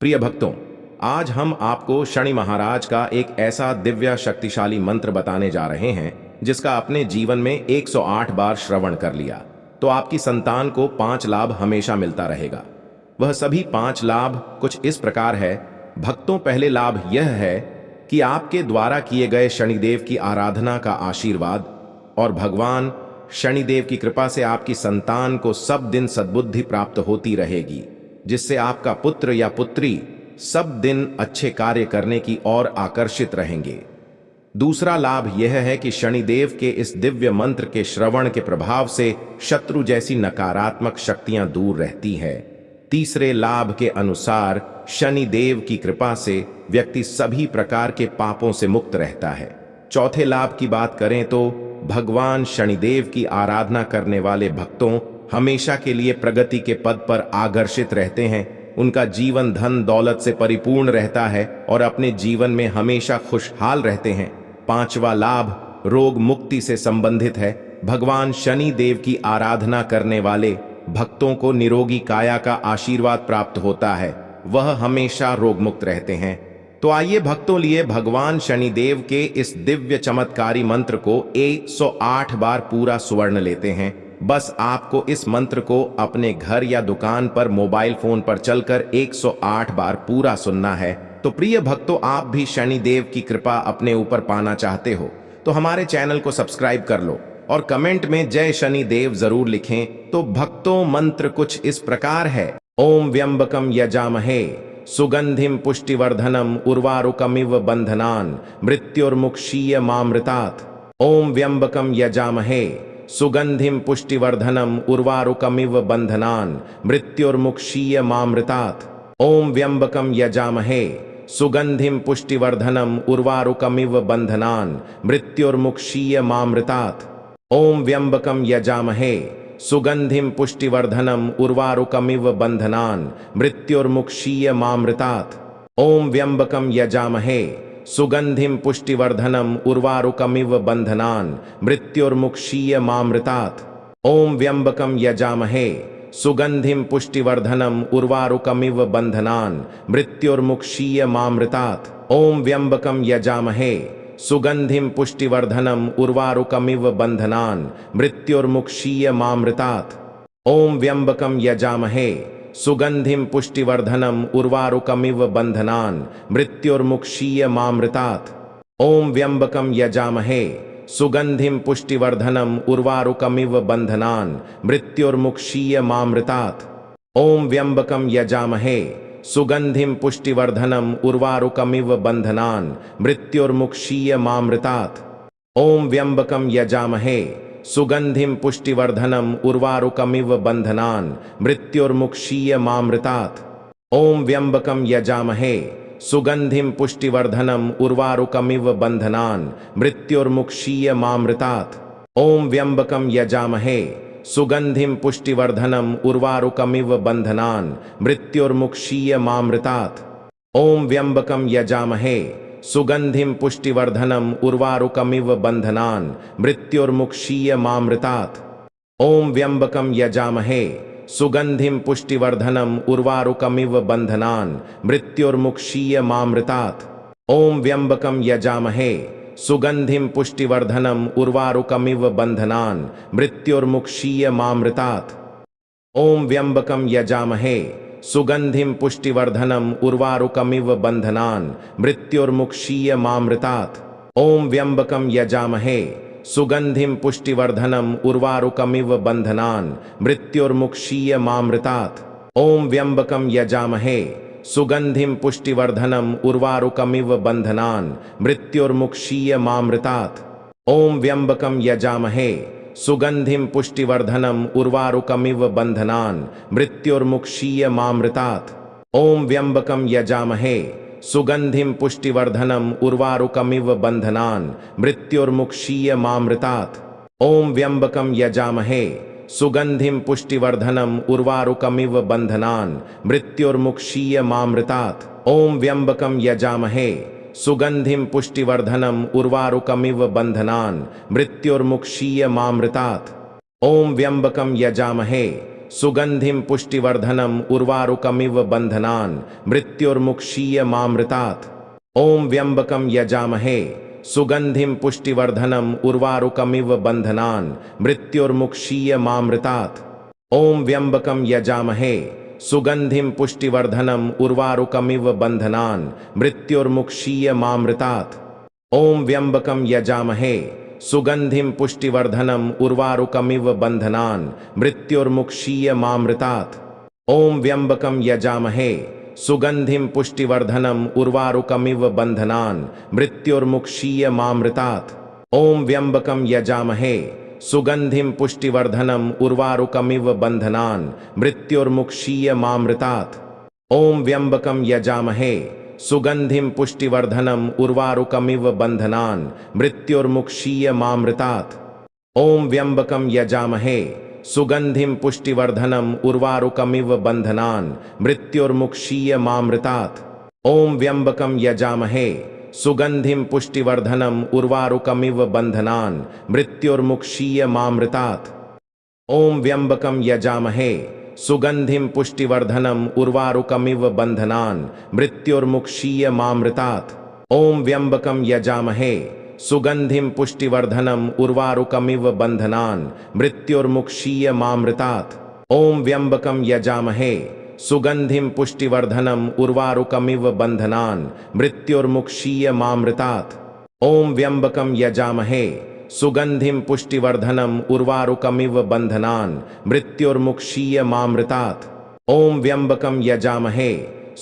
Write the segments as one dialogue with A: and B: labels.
A: प्रिय भक्तों, आज हम आपको शनि महाराज का एक ऐसा दिव्य शक्तिशाली मंत्र बताने जा रहे हैं जिसका अपने जीवन में 108 बार श्रवण कर लिया तो आपकी संतान को 5 लाभ हमेशा मिलता रहेगा। वह सभी 5 लाभ कुछ इस प्रकार है। भक्तों, पहले लाभ यह है कि आपके द्वारा किए गए शनिदेव की आराधना का आशीर्वाद और भगवान शनिदेव की कृपा से आपकी संतान को सब दिन सद्बुद्धि प्राप्त होती रहेगी, जिससे आपका पुत्र या पुत्री सब दिन अच्छे कार्य करने की ओर आकर्षित रहेंगे। दूसरा लाभ यह है कि शनिदेव के इस दिव्य मंत्र के श्रवण के प्रभाव से शत्रु जैसी नकारात्मक शक्तियां दूर रहती है। तीसरे लाभ के अनुसार शनिदेव की कृपा से व्यक्ति सभी प्रकार के पापों से मुक्त रहता है। चौथे लाभ की बात करें तो भगवान शनिदेव की आराधना करने वाले भक्तों हमेशा के लिए प्रगति के पद पर आकर्षित रहते हैं। उनका जीवन धन दौलत से परिपूर्ण रहता है और अपने जीवन में हमेशा खुशहाल रहते हैं। पांचवा लाभ रोग मुक्ति से संबंधित है। भगवान शनि देव की आराधना करने वाले भक्तों को निरोगी काया का आशीर्वाद प्राप्त होता है, वह हमेशा रोग मुक्त रहते हैं। तो आइए भक्तों, लिए भगवान शनिदेव के इस दिव्य चमत्कारी मंत्र को 108 बार पूरा स्वर्ण लेते हैं। बस आपको इस मंत्र को अपने घर या दुकान पर मोबाइल फोन पर चलकर 108 बार पूरा सुनना है। तो प्रिय भक्तों, आप भी शनिदेव की कृपा अपने ऊपर पाना चाहते हो तो हमारे चैनल को सब्सक्राइब कर लो और कमेंट में जय शनिदेव जरूर लिखें। तो भक्तों, मंत्र कुछ इस प्रकार है। ओम व्यंबकम यजामहे सुगंधिम पुष्टिवर्धनम उर्वारुकमिव बंधनान मृत्युर्मुक्षीय मामृतात्। ओम व्यंबकम यजामहे सुगंधिम पुष्टिवर्धनम उर्वारुकमिव बंधनान मृत्युर्मुक्षीय मामृतात्। ओम व्यंबकम यजामहे सुगंधिम पुष्टिवर्धनम उर्वारुकमिव बंधनान मृत्युर्मुक्षीय मामृतात्। ओम व्यंबकम यजामहे सुगंधिम पुष्टिवर्धनम उर्वारुकमिव बंधनान मृत्युर्मुक्षीय मामृतात्। ओम व्यंबकम यजामहे सुगंधिम पुष्टिवर्धनम उर्वारुकमिव बंधनान मृत्युर्मुक्षीय मामृतात्। ओम व्यंबकम यजामहे सुगंधिम पुष्टिवर्धनम उर्वारुकमिव बंधनान मृत्युर्मुक्षीय मामृतात्। ओम व्यंबकम यजामहे सुगंधिम पुष्टिवर्धनम उर्वारुकमिव बंधनान मृत्युर्मुक्षीय मामृतात्। ओम व्यंबकम यजामहे सुगंधिम पुष्टिवर्धनम उर्वारुकमिव बंधनान मृत्युर्मुक्षीय मामृतात्। ओम व्यंबकम यजामहे सुगंधिम पुष्टिवर्धनम उर्वारुकमिव बंधनान मृत्युर्मुक्षीय मामृतात्। ओम व्यंबकम यजामहे सुगंधिम पुष्टिवर्धनम उर्वारुकमिव बंधनान मृत्युर्मुक्षीय मामृतात्। ओम व्यंबकम यजामहे सुगंधिम पुष्टिवर्धनम उर्वारुकमिव बंधनान मृत्युर्मुक्षीय मामृतात्। ओम व्यंबकम यजामहे सुगंधिम पुष्टिवर्धनम उर्वारुकमिव बंधनान मृत्युर्मुक्षीय मामृतात्। ओम व्यंबकम यजामहे सुगंधिम पुष्टिवर्धनम उर्वारुकमिव बंधनान मृत्युर्मुक्षीय मामृतात्। ओम व्यंबकम यजामहे सुगंधिम पुष्टिवर्धनम उर्वारुकमिव बंधनान मृत्युर्मुक्षीय मामृतात्। ओम व्यंबकम यजामहे सुगंधिम पुष्टिवर्धनम उर्वारुकमिव बंधनान मृत्युर्मुक्षीय मामृतात्। ओम व्यंबकम यजामहे सुगंधिम पुष्टिवर्धनम उर्वारुकमिव बंधनान मृत्युर्मुक्षीय मामृतात्। ओम व्यंबकम यजामहे सुगंधिम पुष्टिवर्धनम उर्वारुकमिव बंधनान मृत्युर्मुक्षीय मामृतात्। ओम व्यंबकम यजामहे सुगंधिम पुष्टिवर्धनम उर्वारुकमिव बंधनान मृत्युर्मुक्षीय मामृतात्। ओम व्यंबकम यजामहे सुगंधिम पुष्टिवर्धनम उर्वारुकमिव बंधनान मृत्युर्मुक्षीय मामृतात्। ओम व्यंबकम यजामहे सुगंधिम पुष्टिवर्धनम उर्वारुकमिव बंधनान मृत्युर्मुक्षीय मामृतात्। ओम व्यंबकम यजामहे सुगंधिम पुष्टिवर्धनम उर्वारुकमिव बंधनान मृत्युर्मुक्षीय मामृतात्। ओम व्यंबकम यजामहे सुगंधिम पुष्टिवर्धनम उर्वारुकमिव बंधनान मृत्युर्मुक्षीय मामृतात्। ओम व्यंबकम यजामहे सुगंधिम पुष्टिवर्धनम उर्वारुकमिव बंधनान मृत्युर्मुक्षीय मामृतात्। ओम व्यंबकम यजामहे सुगंधिं पुष्टिवर्धनम् उर्वारुकमिव बन्धनान् मृत्युर्मुक्षीयमामृतात्। ॐ व्यम्बकं यजामहे सुगंधिं पुष्टिवर्धनम् उर्वारुकमिव बन्धनान् मृत्युर्मुक्षीयमामृतात्। ॐ व्यम्बकं यजामहे सुगंधिं पुष्टिवर्धनम् उर्वारुकमिव बन्धनान् मृत्युर्मुक्षीयमामृतात्। ॐ व्यम्बकं यजामहे सुगंधिं पुष्टिवर्धनम् उर्वारुकमिव बन्धनान् मृत्युर्मुक्षीयमामृतात्। ॐ व्यम्बकं यजामहे सुगंधिं पुष्टिवर्धनम् उर्वारुकमिव बन्धनान् मृत्युर्मुक्षीयमामृतात्। ॐ व्यम्बकं यजामहे सुगंधिं पुष्टिवर्धनम् उर्वारुकमिव बन्धनान् मृत्युर्मुक्षीयमामृतात्। ॐ व्यम्बकं यजामहे सुगंधिं पुष्टिवर्धनम् उर्वारुकमिव बन्धनान् मृत्युर्मुक्षीयमामृतात्। ॐ व्यम्बकं यजामहे सुगंधिं पुष्टिवर्धनम् उर्वारुकमिव बन्धनान् मृत्युर्मुक्षीयमामृतात्। ॐ व्यम्बकं यजामहे सुगंधिं पुष्टिवर्धनम् उर्वारुकमिव बन्धनान् मृत्युर्मुक्षीयमामृतात्। ॐ व्यम्बकं यजामहे सुगंधिं पुष्टिवर्धनम् उर्वारुकमिव बन्धनान् मृत्युर्मुक्षीयमामृतात्। ॐ व्यम्बकं यजामहे सुगंधिं पुष्टिवर्धनम् उर्वारुकमिव बन्धनान् मृत्युर्मुक्षीयमामृतात्। ॐ व्यम्बकं यजामहे सुगंधिं पुष्टिवर्धनम् उर्वारुकमिव बन्धनान् मृत्युर्मुक्षीयमामृतात्। ॐ व्यम्बकं यजामहे सुगंधिं पुष्टिवर्धनम् उर्वारुकमिव बन्धनान् मृत्युर्मुक्षीयमामृतात्। ॐ व्यम्बकं यजामहे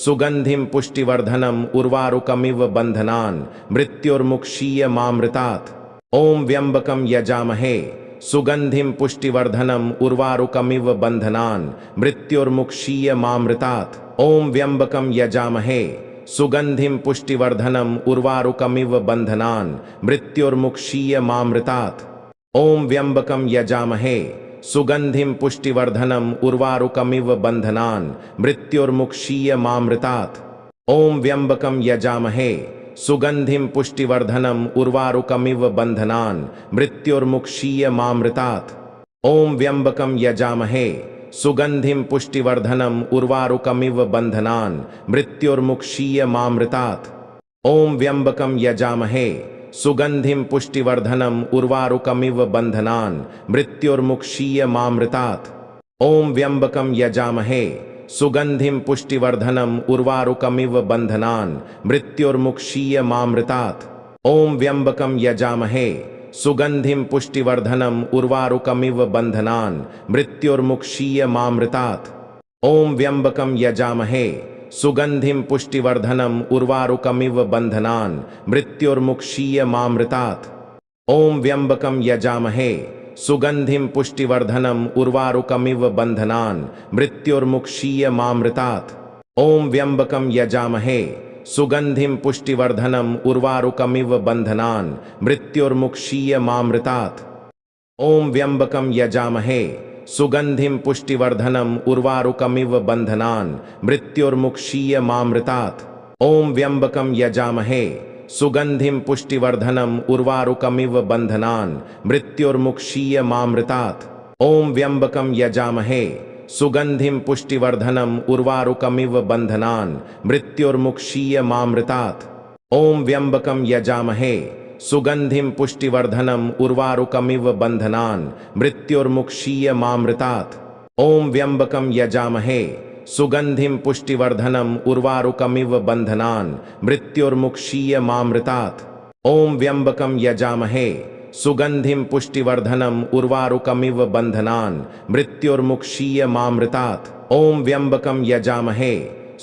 A: सुगंधिं पुष्टिवर्धनम् उर्वारुकमिव बन्धनान् मृत्युर्मुक्षीयमामृतात्। ॐ व्यम्बकं यजामहे सुगंधिं पुष्टिवर्धनम् उर्वारुकमिव बन्धनान् मृत्युर्मुक्षीयमामृतात्। ॐ व्यम्बकं यजामहे सुगंधिं पुष्टिवर्धनम् उर्वारुकमिव बन्धनान् मृत्युर्मुक्षीयमामृतात्। ॐ व्यम्बकं यजामहे सुगंधिं पुष्टिवर्धनम् उर्वारुकमिव बन्धनान् मृत्युर्मुक्षीयमामृतात्। ॐ व्यम्बकं यजामहे सुगंधिं पुष्टिवर्धनम् उर्वारुकमिव बन्धनान् मृत्युर्मुक्षीयमामृतात्। ॐ व्यम्बकं यजामहे सुगंधिं पुष्टिवर्धनम् उर्वारुकमिव बन्धनान् मृत्युर्मुक्षीयमामृतात्। ॐ व्यम्बकं यजामहे सुगंधिं पुष्टिवर्धनम् उर्वारुकमिव बन्धनान् मृत्युर्मुक्षीयमामृतात्। ॐ व्यम्बकं यजामहे सुगंधिं पुष्टिवर्धनम् उर्वारुकमिव बन्धनान् मृत्युर्मुक्षीयमामृतात्। ॐ व्यम्बकं यजामहे सुगंधिं पुष्टिवर्धनम् उर्वारुकमिव बन्धनान् मृत्युर्मुक्षीयमामृतात्। ॐ व्यम्बकं यजामहे सुगंधिं पुष्टिवर्धनम् उर्वारुकमिव बन्धनान् मृत्युर्मुक्षीयमामृतात्। ॐ व्यम्बकं यजामहे सुगंधिं पुष्टिवर्धनम् उर्वारुकमिव बन्धनान् मृत्युर्मुक्षीयमामृतात्। ॐ व्यम्बकं यजामहे सुगंधिं पुष्टिवर्धनम् उर्वारुकमिव बन्धनान् मृत्युर्मुक्षीयमामृतात्। ॐ व्यम्बकं यजामहे सुगंधिं पुष्टिवर्धनम् उर्वारुकमिव बन्धनान् मृत्युर्मुक्षीयमामृतात्। ॐ व्यम्बकं यजामहे सुगंधिं पुष्टिवर्धनम् उर्वारुकमिव बन्धनान् मृत्युर्मुक्षीयमामृतात्। ॐ व्यम्बकं यजामहे सुगंधिं पुष्टिवर्धनम् उर्वारुकमिव बन्धनान् मृत्युर्मुक्षीयमामृतात्। ॐ व्यम्बकं यजामहे सुगंधिं पुष्टिवर्धनम् उर्वारुकमिव बन्धनान् मृत्युर्मुक्षीयमामृतात्। ॐ व्यम्बकं यजामहे सुगंधिं पुष्टिवर्धनम् उर्वारुकमिव बन्धनान् मृत्युर्मुक्षीयमामृतात्। ॐ व्यम्बकं यजामहे सुगंधिं पुष्टिवर्धनम् उर्वारुकमिव बन्धनान् मृत्युर्मुक्षीयमामृतात्। ॐ व्यम्बकं यजामहे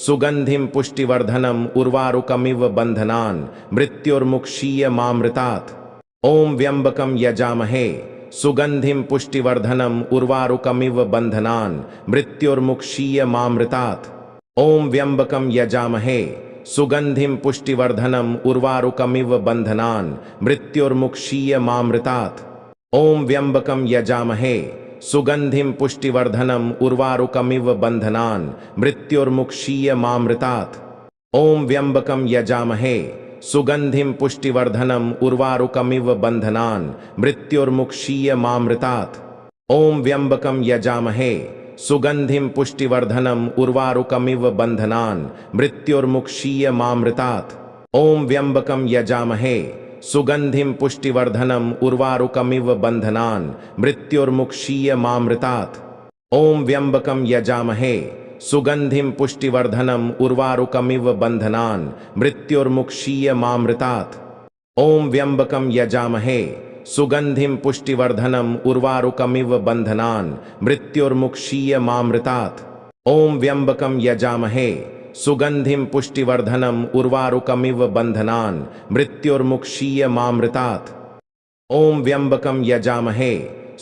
A: सुगंधिं पुष्टिवर्धनम् उर्वारुकमिव बन्धनान् मृत्युर्मुक्षीयमामृतात्। ॐ व्यम्बकं यजामहे सुगंधिं पुष्टिवर्धनम् उर्वारुकमिव बन्धनान् मृत्युर्मुक्षीयमामृतात्। ॐ व्यम्बकं यजामहे सुगंधिं पुष्टिवर्धनम् उर्वारुकमिव बन्धनान् मृत्युर्मुक्षीयमामृतात्। ॐ व्यम्बकं यजामहे सुगंधिं पुष्टिवर्धनम् उर्वारुकमिव बन्धनान् मृत्युर्मुक्षीयमामृतात्। ॐ व्यम्बकं यजामहे सुगंधिं पुष्टिवर्धनम् उर्वारुकमिव बन्धनान् मृत्युर्मुक्षीयमामृतात्। ॐ व्यम्बकं यजामहे सुगंधिं पुष्टिवर्धनम् उर्वारुकमिव बन्धनान् मृत्युर्मुक्षीयमामृतात्। ॐ व्यम्बकं यजामहे सुगंधिं पुष्टिवर्धनम् उर्वारुकमिव बन्धनान् मृत्युर्मुक्षीयमामृतात्। ॐ व्यम्बकं यजामहे सुगंधिं पुष्टिवर्धनम् उर्वारुकमिव बन्धनान् मृत्युर्मुक्षीयमामृतात्। ॐ व्यम्बकं यजामहे सुगंधिं पुष्टिवर्धनम् उर्वारुकमिव बन्धनान् मृत्युर्मुक्षीयमामृतात्। ॐ व्यम्बकं यजामहे सुगंधिं पुष्टिवर्धनम् उर्वारुकमिव बन्धनान् मृत्युर्मुक्षीयमामृतात्। ॐ व्यम्बकं यजामहे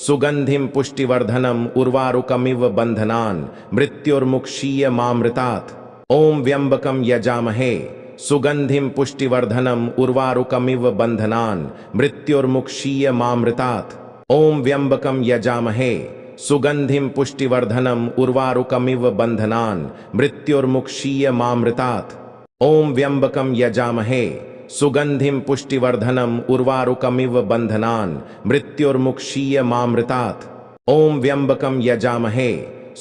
A: सुगंधिं पुष्टिवर्धनम् उर्वारुकमिव बन्धनान् मृत्युर्मुक्षीयमामृतात्। ॐ व्यम्बकं यजामहे सुगंधिं पुष्टिवर्धनम् उर्वारुकमिव बन्धनान् मृत्युर्मुक्षीयमामृतात्। ॐ व्यम्बकं यजामहे सुगंधिं पुष्टिवर्धनम् उर्वारुकमिव बन्धनान् मृत्युर्मुक्षीयमामृतात्। ॐ व्यम्बकं यजामहे सुगंधिं पुष्टिवर्धनम् उर्वारुकमिव बन्धनान् मृत्युर्मुक्षीयमामृतात्। ॐ व्यम्बकं यजामहे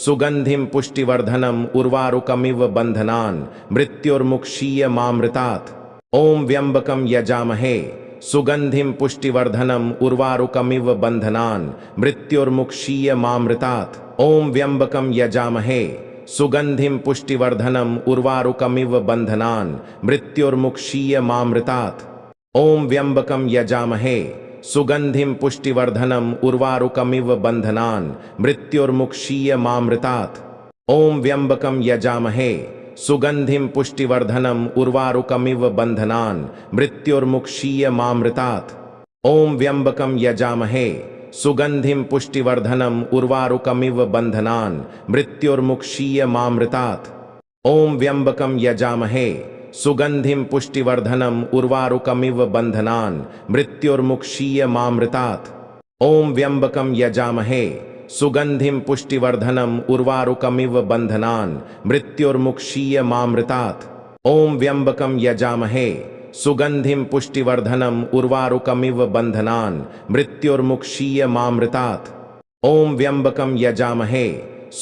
A: सुगंधिं पुष्टिवर्धनम् उर्वारुकमिव बन्धनान् मृत्युर्मुक्षीयमामृतात्। ॐ व्यम्बकं यजामहे सुगंधिं पुष्टिवर्धनम् उर्वारुकमिव बन्धनान् मृत्युर्मुक्षीयमामृतात्। ॐ व्यम्बकं यजामहे सुगंधिं पुष्टिवर्धनम् उर्वारुकमिव बन्धनान् मृत्युर्मुक्षीयमामृतात्। ॐ व्यम्बकं यजामहे सुगंधिं पुष्टिवर्धनम् उर्वारुकमिव बन्धनान् मृत्युर्मुक्षीयमामृतात्। ॐ व्यम्बकं यजामहे सुगंधिं पुष्टिवर्धनम् उर्वारुकमिव बन्धनान् मृत्युर्मुक्षीयमामृतात्। ॐ व्यम्बकं यजामहे सुगंधिं पुष्टिवर्धनम् उर्वारुकमिव बन्धनान् मृत्युर्मुक्षीयमामृतात्। ॐ व्यम्बकं यजामहे सुगंधिं पुष्टिवर्धनम् उर्वारुकमिव बन्धनान् मृत्युर्मुक्षीयमामृतात्। ॐ व्यम्बकं यजामहे सुगंधिं पुष्टिवर्धनम् उर्वारुकमिव बन्धनान् मृत्युर्मुक्षीयमामृतात्। ॐ व्यम्बकं यजामहे सुगंधिं पुष्टिवर्धनम् उर्वारुकमिव बन्धनान् मृत्युर्मुक्षीयमामृतात्। ॐ व्यम्बकं यजामहे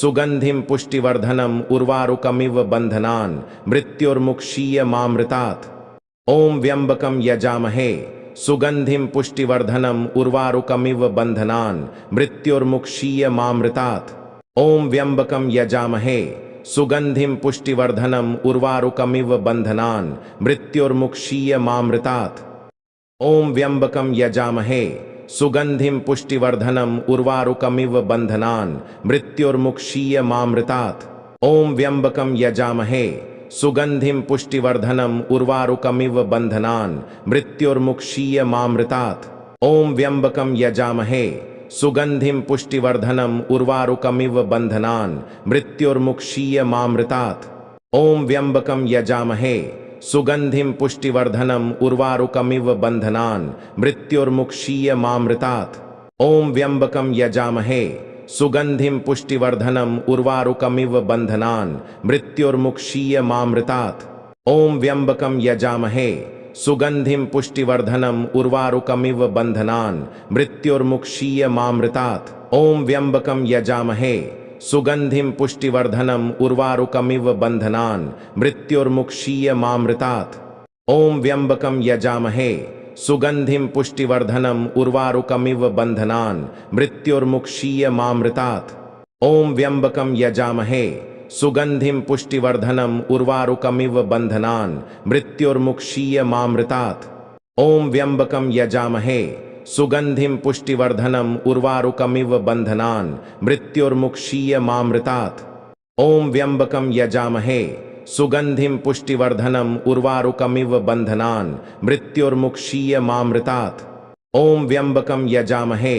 A: सुगंधिं पुष्टिवर्धनम् उर्वारुकमिव बन्धनान् मृत्युर्मुक्षीयमामृतात्। ॐ व्यम्बकं यजामहे सुगंधिं पुष्टिवर्धनम् उर्वारुकमिव बन्धनान् मृत्युर्मुक्षीयमामृतात्। ॐ व्यम्बकं यजामहे सुगंधिं पुष्टिवर्धनम् उर्वारुकमिव बन्धनान् मृत्युर्मुक्षीयमामृतात्। ॐ व्यम्बकं यजामहे सुगंधिं पुष्टिवर्धनम् उर्वारुकमिव बन्धनान् मृत्युर्मुक्षीयमामृतात्। ॐ व्यम्बकं यजामहे सुगंधिं पुष्टिवर्धनम् उर्वारुकमिव बन्धनान् मृत्युर्मुक्षीयमामृतात्। ॐ व्यम्बकं यजामहे सुगंधिं पुष्टिवर्धनम् उर्वारुकमिव बन्धनान् मृत्युर्मुक्षीयमामृतात्। ॐ व्यम्बकं यजामहे सुगंधिं पुष्टिवर्धनम् उर्वारुकमिव बन्धनान् मृत्युर्मुक्षीयमामृतात्। ॐ व्यम्बकं यजामहे सुगंधिं पुष्टिवर्धनम् उर्वारुकमिव बन्धनान् मृत्युर्मुक्षीयमामृतात्। ॐ व्यम्बकं यजामहे सुगंधिं पुष्टिवर्धनम् उर्वारुकमिव बन्धनान् मृत्युर्मुक्षीयमामृतात्। ॐ व्यम्बकं यजामहे सुगंधिं पुष्टिवर्धनम् उर्वारुकमिव बन्धनान् मृत्युर्मुक्षीयमामृतात्। ॐ व्यम्बकं यजामहे सुगंधिं पुष्टिवर्धनम् उर्वारुकमिव बन्धनान् मृत्युर्मुक्षीयमामृतात्। ॐ व्यम्बकं यजामहे सुगंधिं पुष्टिवर्धनम् उर्वारुकमिव बन्धनान् मृत्युर्मुक्षीयमामृतात्। ॐ व्यम्बकं यजामहे सुगंधिं पुष्टिवर्धनम् उर्वारुकमिव बन्धनान् मृत्युर्मुक्षीयमामृतात्। ॐ व्यम्बकं यजामहे सुगंधिं पुष्टिवर्धनम् उर्वारुकमिव बन्धनान् मृत्युर्मुक्षीयमामृतात्। ॐ व्यम्बकं यजामहे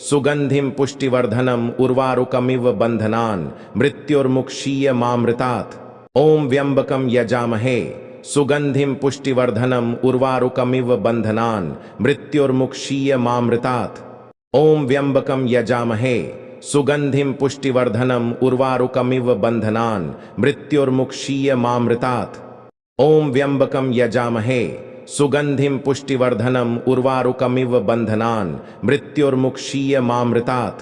A: सुगंधिं पुष्टिवर्धनम् उर्वारुकमिव बन्धनान् मृत्युर्मुक्षीयमामृतात्। ॐ व्यम्बकं यजामहे सुगंधिं पुष्टिवर्धनम् उर्वारुकमिव बन्धनान् मृत्युर्मुक्षीयमामृतात्। ॐ व्यम्बकं यजामहे सुगंधिं पुष्टिवर्धनम् उर्वारुकमिव बन्धनान् मृत्युर्मुक्षीयमामृतात्। ॐ व्यम्बकं यजामहे सुगंधिं पुष्टिवर्धनम् उर्वारुकमिव बन्धनान् मृत्युर्मुक्षीयमामृतात्।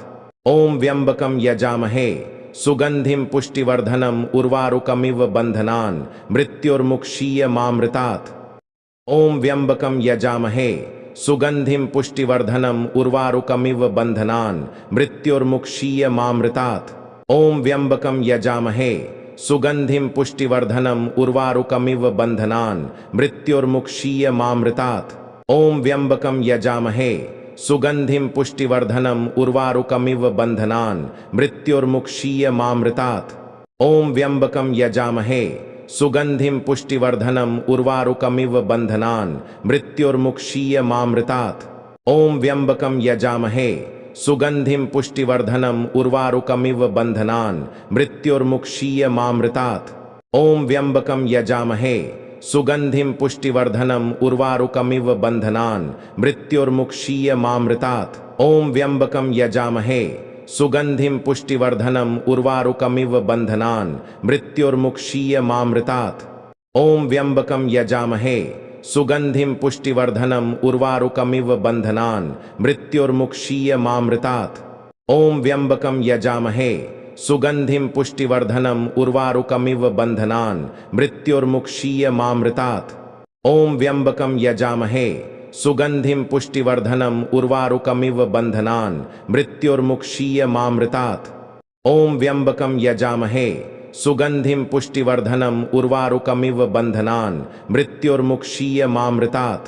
A: ॐ व्यम्बकं यजामहे सुगंधिं पुष्टिवर्धनम् उर्वारुकमिव बन्धनान् मृत्युर्मुक्षीयमामृतात्। ॐ व्यम्बकं यजामहे सुगंधिं पुष्टिवर्धनम् उर्वारुकमिव बन्धनान् मृत्युर्मुक्षीयमामृतात्। ॐ व्यम्बकं यजामहे सुगंधिं पुष्टिवर्धनम् उर्वारुकमिव बन्धनान् मृत्युर्मुक्षीयमामृतात्। ॐ व्यम्बकं यजामहे सुगंधिं पुष्टिवर्धनम् उर्वारुकमिव बन्धनान् मृत्युर्मुक्षीयमामृतात्। ॐ व्यम्बकं यजामहे सुगंधिं पुष्टिवर्धनम् उर्वारुकमिव बन्धनान् मृत्युर्मुक्षीयमामृतात्। ॐ व्यम्बकं यजामहे सुगंधिं पुष्टिवर्धनम् उर्वारुकमिव बन्धनान् मृत्युर्मुक्षीयमामृतात्। ॐ व्यम्बकं यजामहे सुगंधिं पुष्टिवर्धनम् उर्वारुकमिव बन्धनान् मृत्युर्मुक्षीयमामृतात्। ॐ व्यम्बकं यजामहे सुगंधिं पुष्टिवर्धनम् उर्वारुकमिव बन्धनान् मृत्युर्मुक्षीयमामृतात्। ॐ व्यम्बकं यजामहे सुगंधिं पुष्टिवर्धनम् उर्वारुकमिव बन्धनान् मृत्युर्मुक्षीयमामृतात्। ॐ व्यम्बकं यजामहे सुगंधिं पुष्टिवर्धनम् उर्वारुकमिव बन्धनान् मृत्युर्मुक्षीयमामृतात्। ॐ व्यम्बकं यजामहे सुगंधिं पुष्टिवर्धनम् उर्वारुकमिव बन्धनान् मृत्युर्मुक्षीयमामृतात्। ॐ व्यम्बकं यजामहे सुगंधिं पुष्टिवर्धनम् उर्वारुकमिव बन्धनान् मृत्युर्मुक्षीयमामृतात्।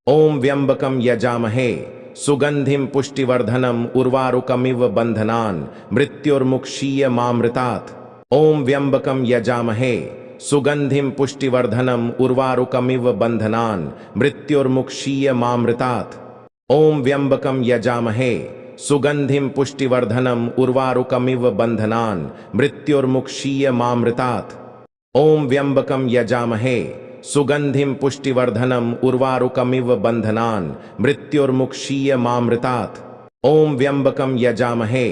A: ॐ व्यम्बकं यजामहे सुगंधिं पुष्टिवर्धनम् उर्वारुकमिव बन्धनान् मृत्युर्मुक्षीयमामृतात्। ॐ व्यम्बकं यजामहे सुगंधिं पुष्टिवर्धनम् उर्वारुकमिव बन्धनान् मृत्युर्मुक्षीयमामृतात्। ॐ व्यम्बकं यजामहे सुगंधिं पुष्टिवर्धनम् उर्वारुकमिव बन्धनान् मृत्युर्मुक्षीयमामृतात्। ॐ व्यम्बकं यजामहे सुगंधिं पुष्टिवर्धनम् उर्वारुकमिव बन्धनान् मृत्युर्मुक्षीयमामृतात्। ॐ व्यम्बकं यजामहे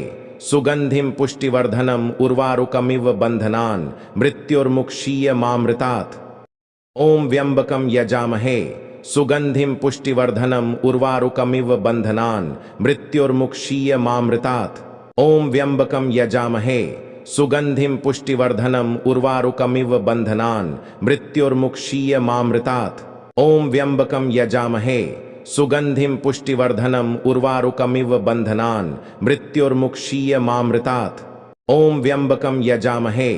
A: सुगंधिं पुष्टिवर्धनम् उर्वारुकमिव बन्धनान् मृत्युर्मुक्षीयमामृतात्। ॐ व्यम्बकं यजामहे सुगंधिं पुष्टिवर्धनम् उर्वारुकमिव बन्धनान् मृत्युर्मुक्षीयमामृतात्। ॐ व्यम्बकं यजामहे सुगंधिं पुष्टिवर्धनम् उर्वारुकमिव बन्धनान् मृत्युर्मुक्षीयमामृतात्। ॐ व्यम्बकं यजामहे सुगंधिं पुष्टिवर्धनम् उर्वारुकमिव बन्धनान् मृत्युर्मुक्षीयमामृतात्। ॐ व्यम्बकं यजामहे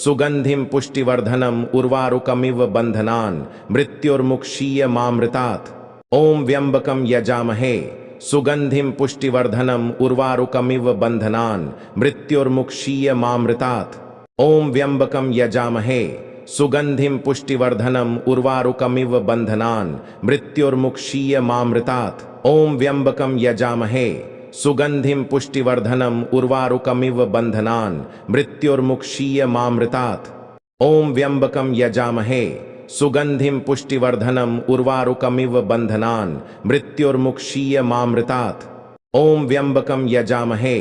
A: सुगंधिं पुष्टिवर्धनम् उर्वारुकमिव बन्धनान् मृत्युर्मुक्षीयमामृतात्। ॐ व्यम्बकं यजामहे सुगंधिं पुष्टिवर्धनम् उर्वारुकमिव बन्धनान् मृत्युर्मुक्षीयमामृतात्। ॐ व्यम्बकं यजामहे सुगंधिं पुष्टिवर्धनम् उर्वारुकमिव बन्धनान् मृत्युर्मुक्षीयमामृतात्। ॐ व्यम्बकं यजामहे सुगंधिं पुष्टिवर्धनम् उर्वारुकमिव बन्धनान् मृत्युर्मुक्षीयमामृतात्। ॐ व्यम्बकं यजामहे सुगंधिं पुष्टिवर्धनम् उर्वारुकमिव बन्धनान् मृत्युर्मुक्षीयमामृतात्। ॐ व्यम्बकं यजामहे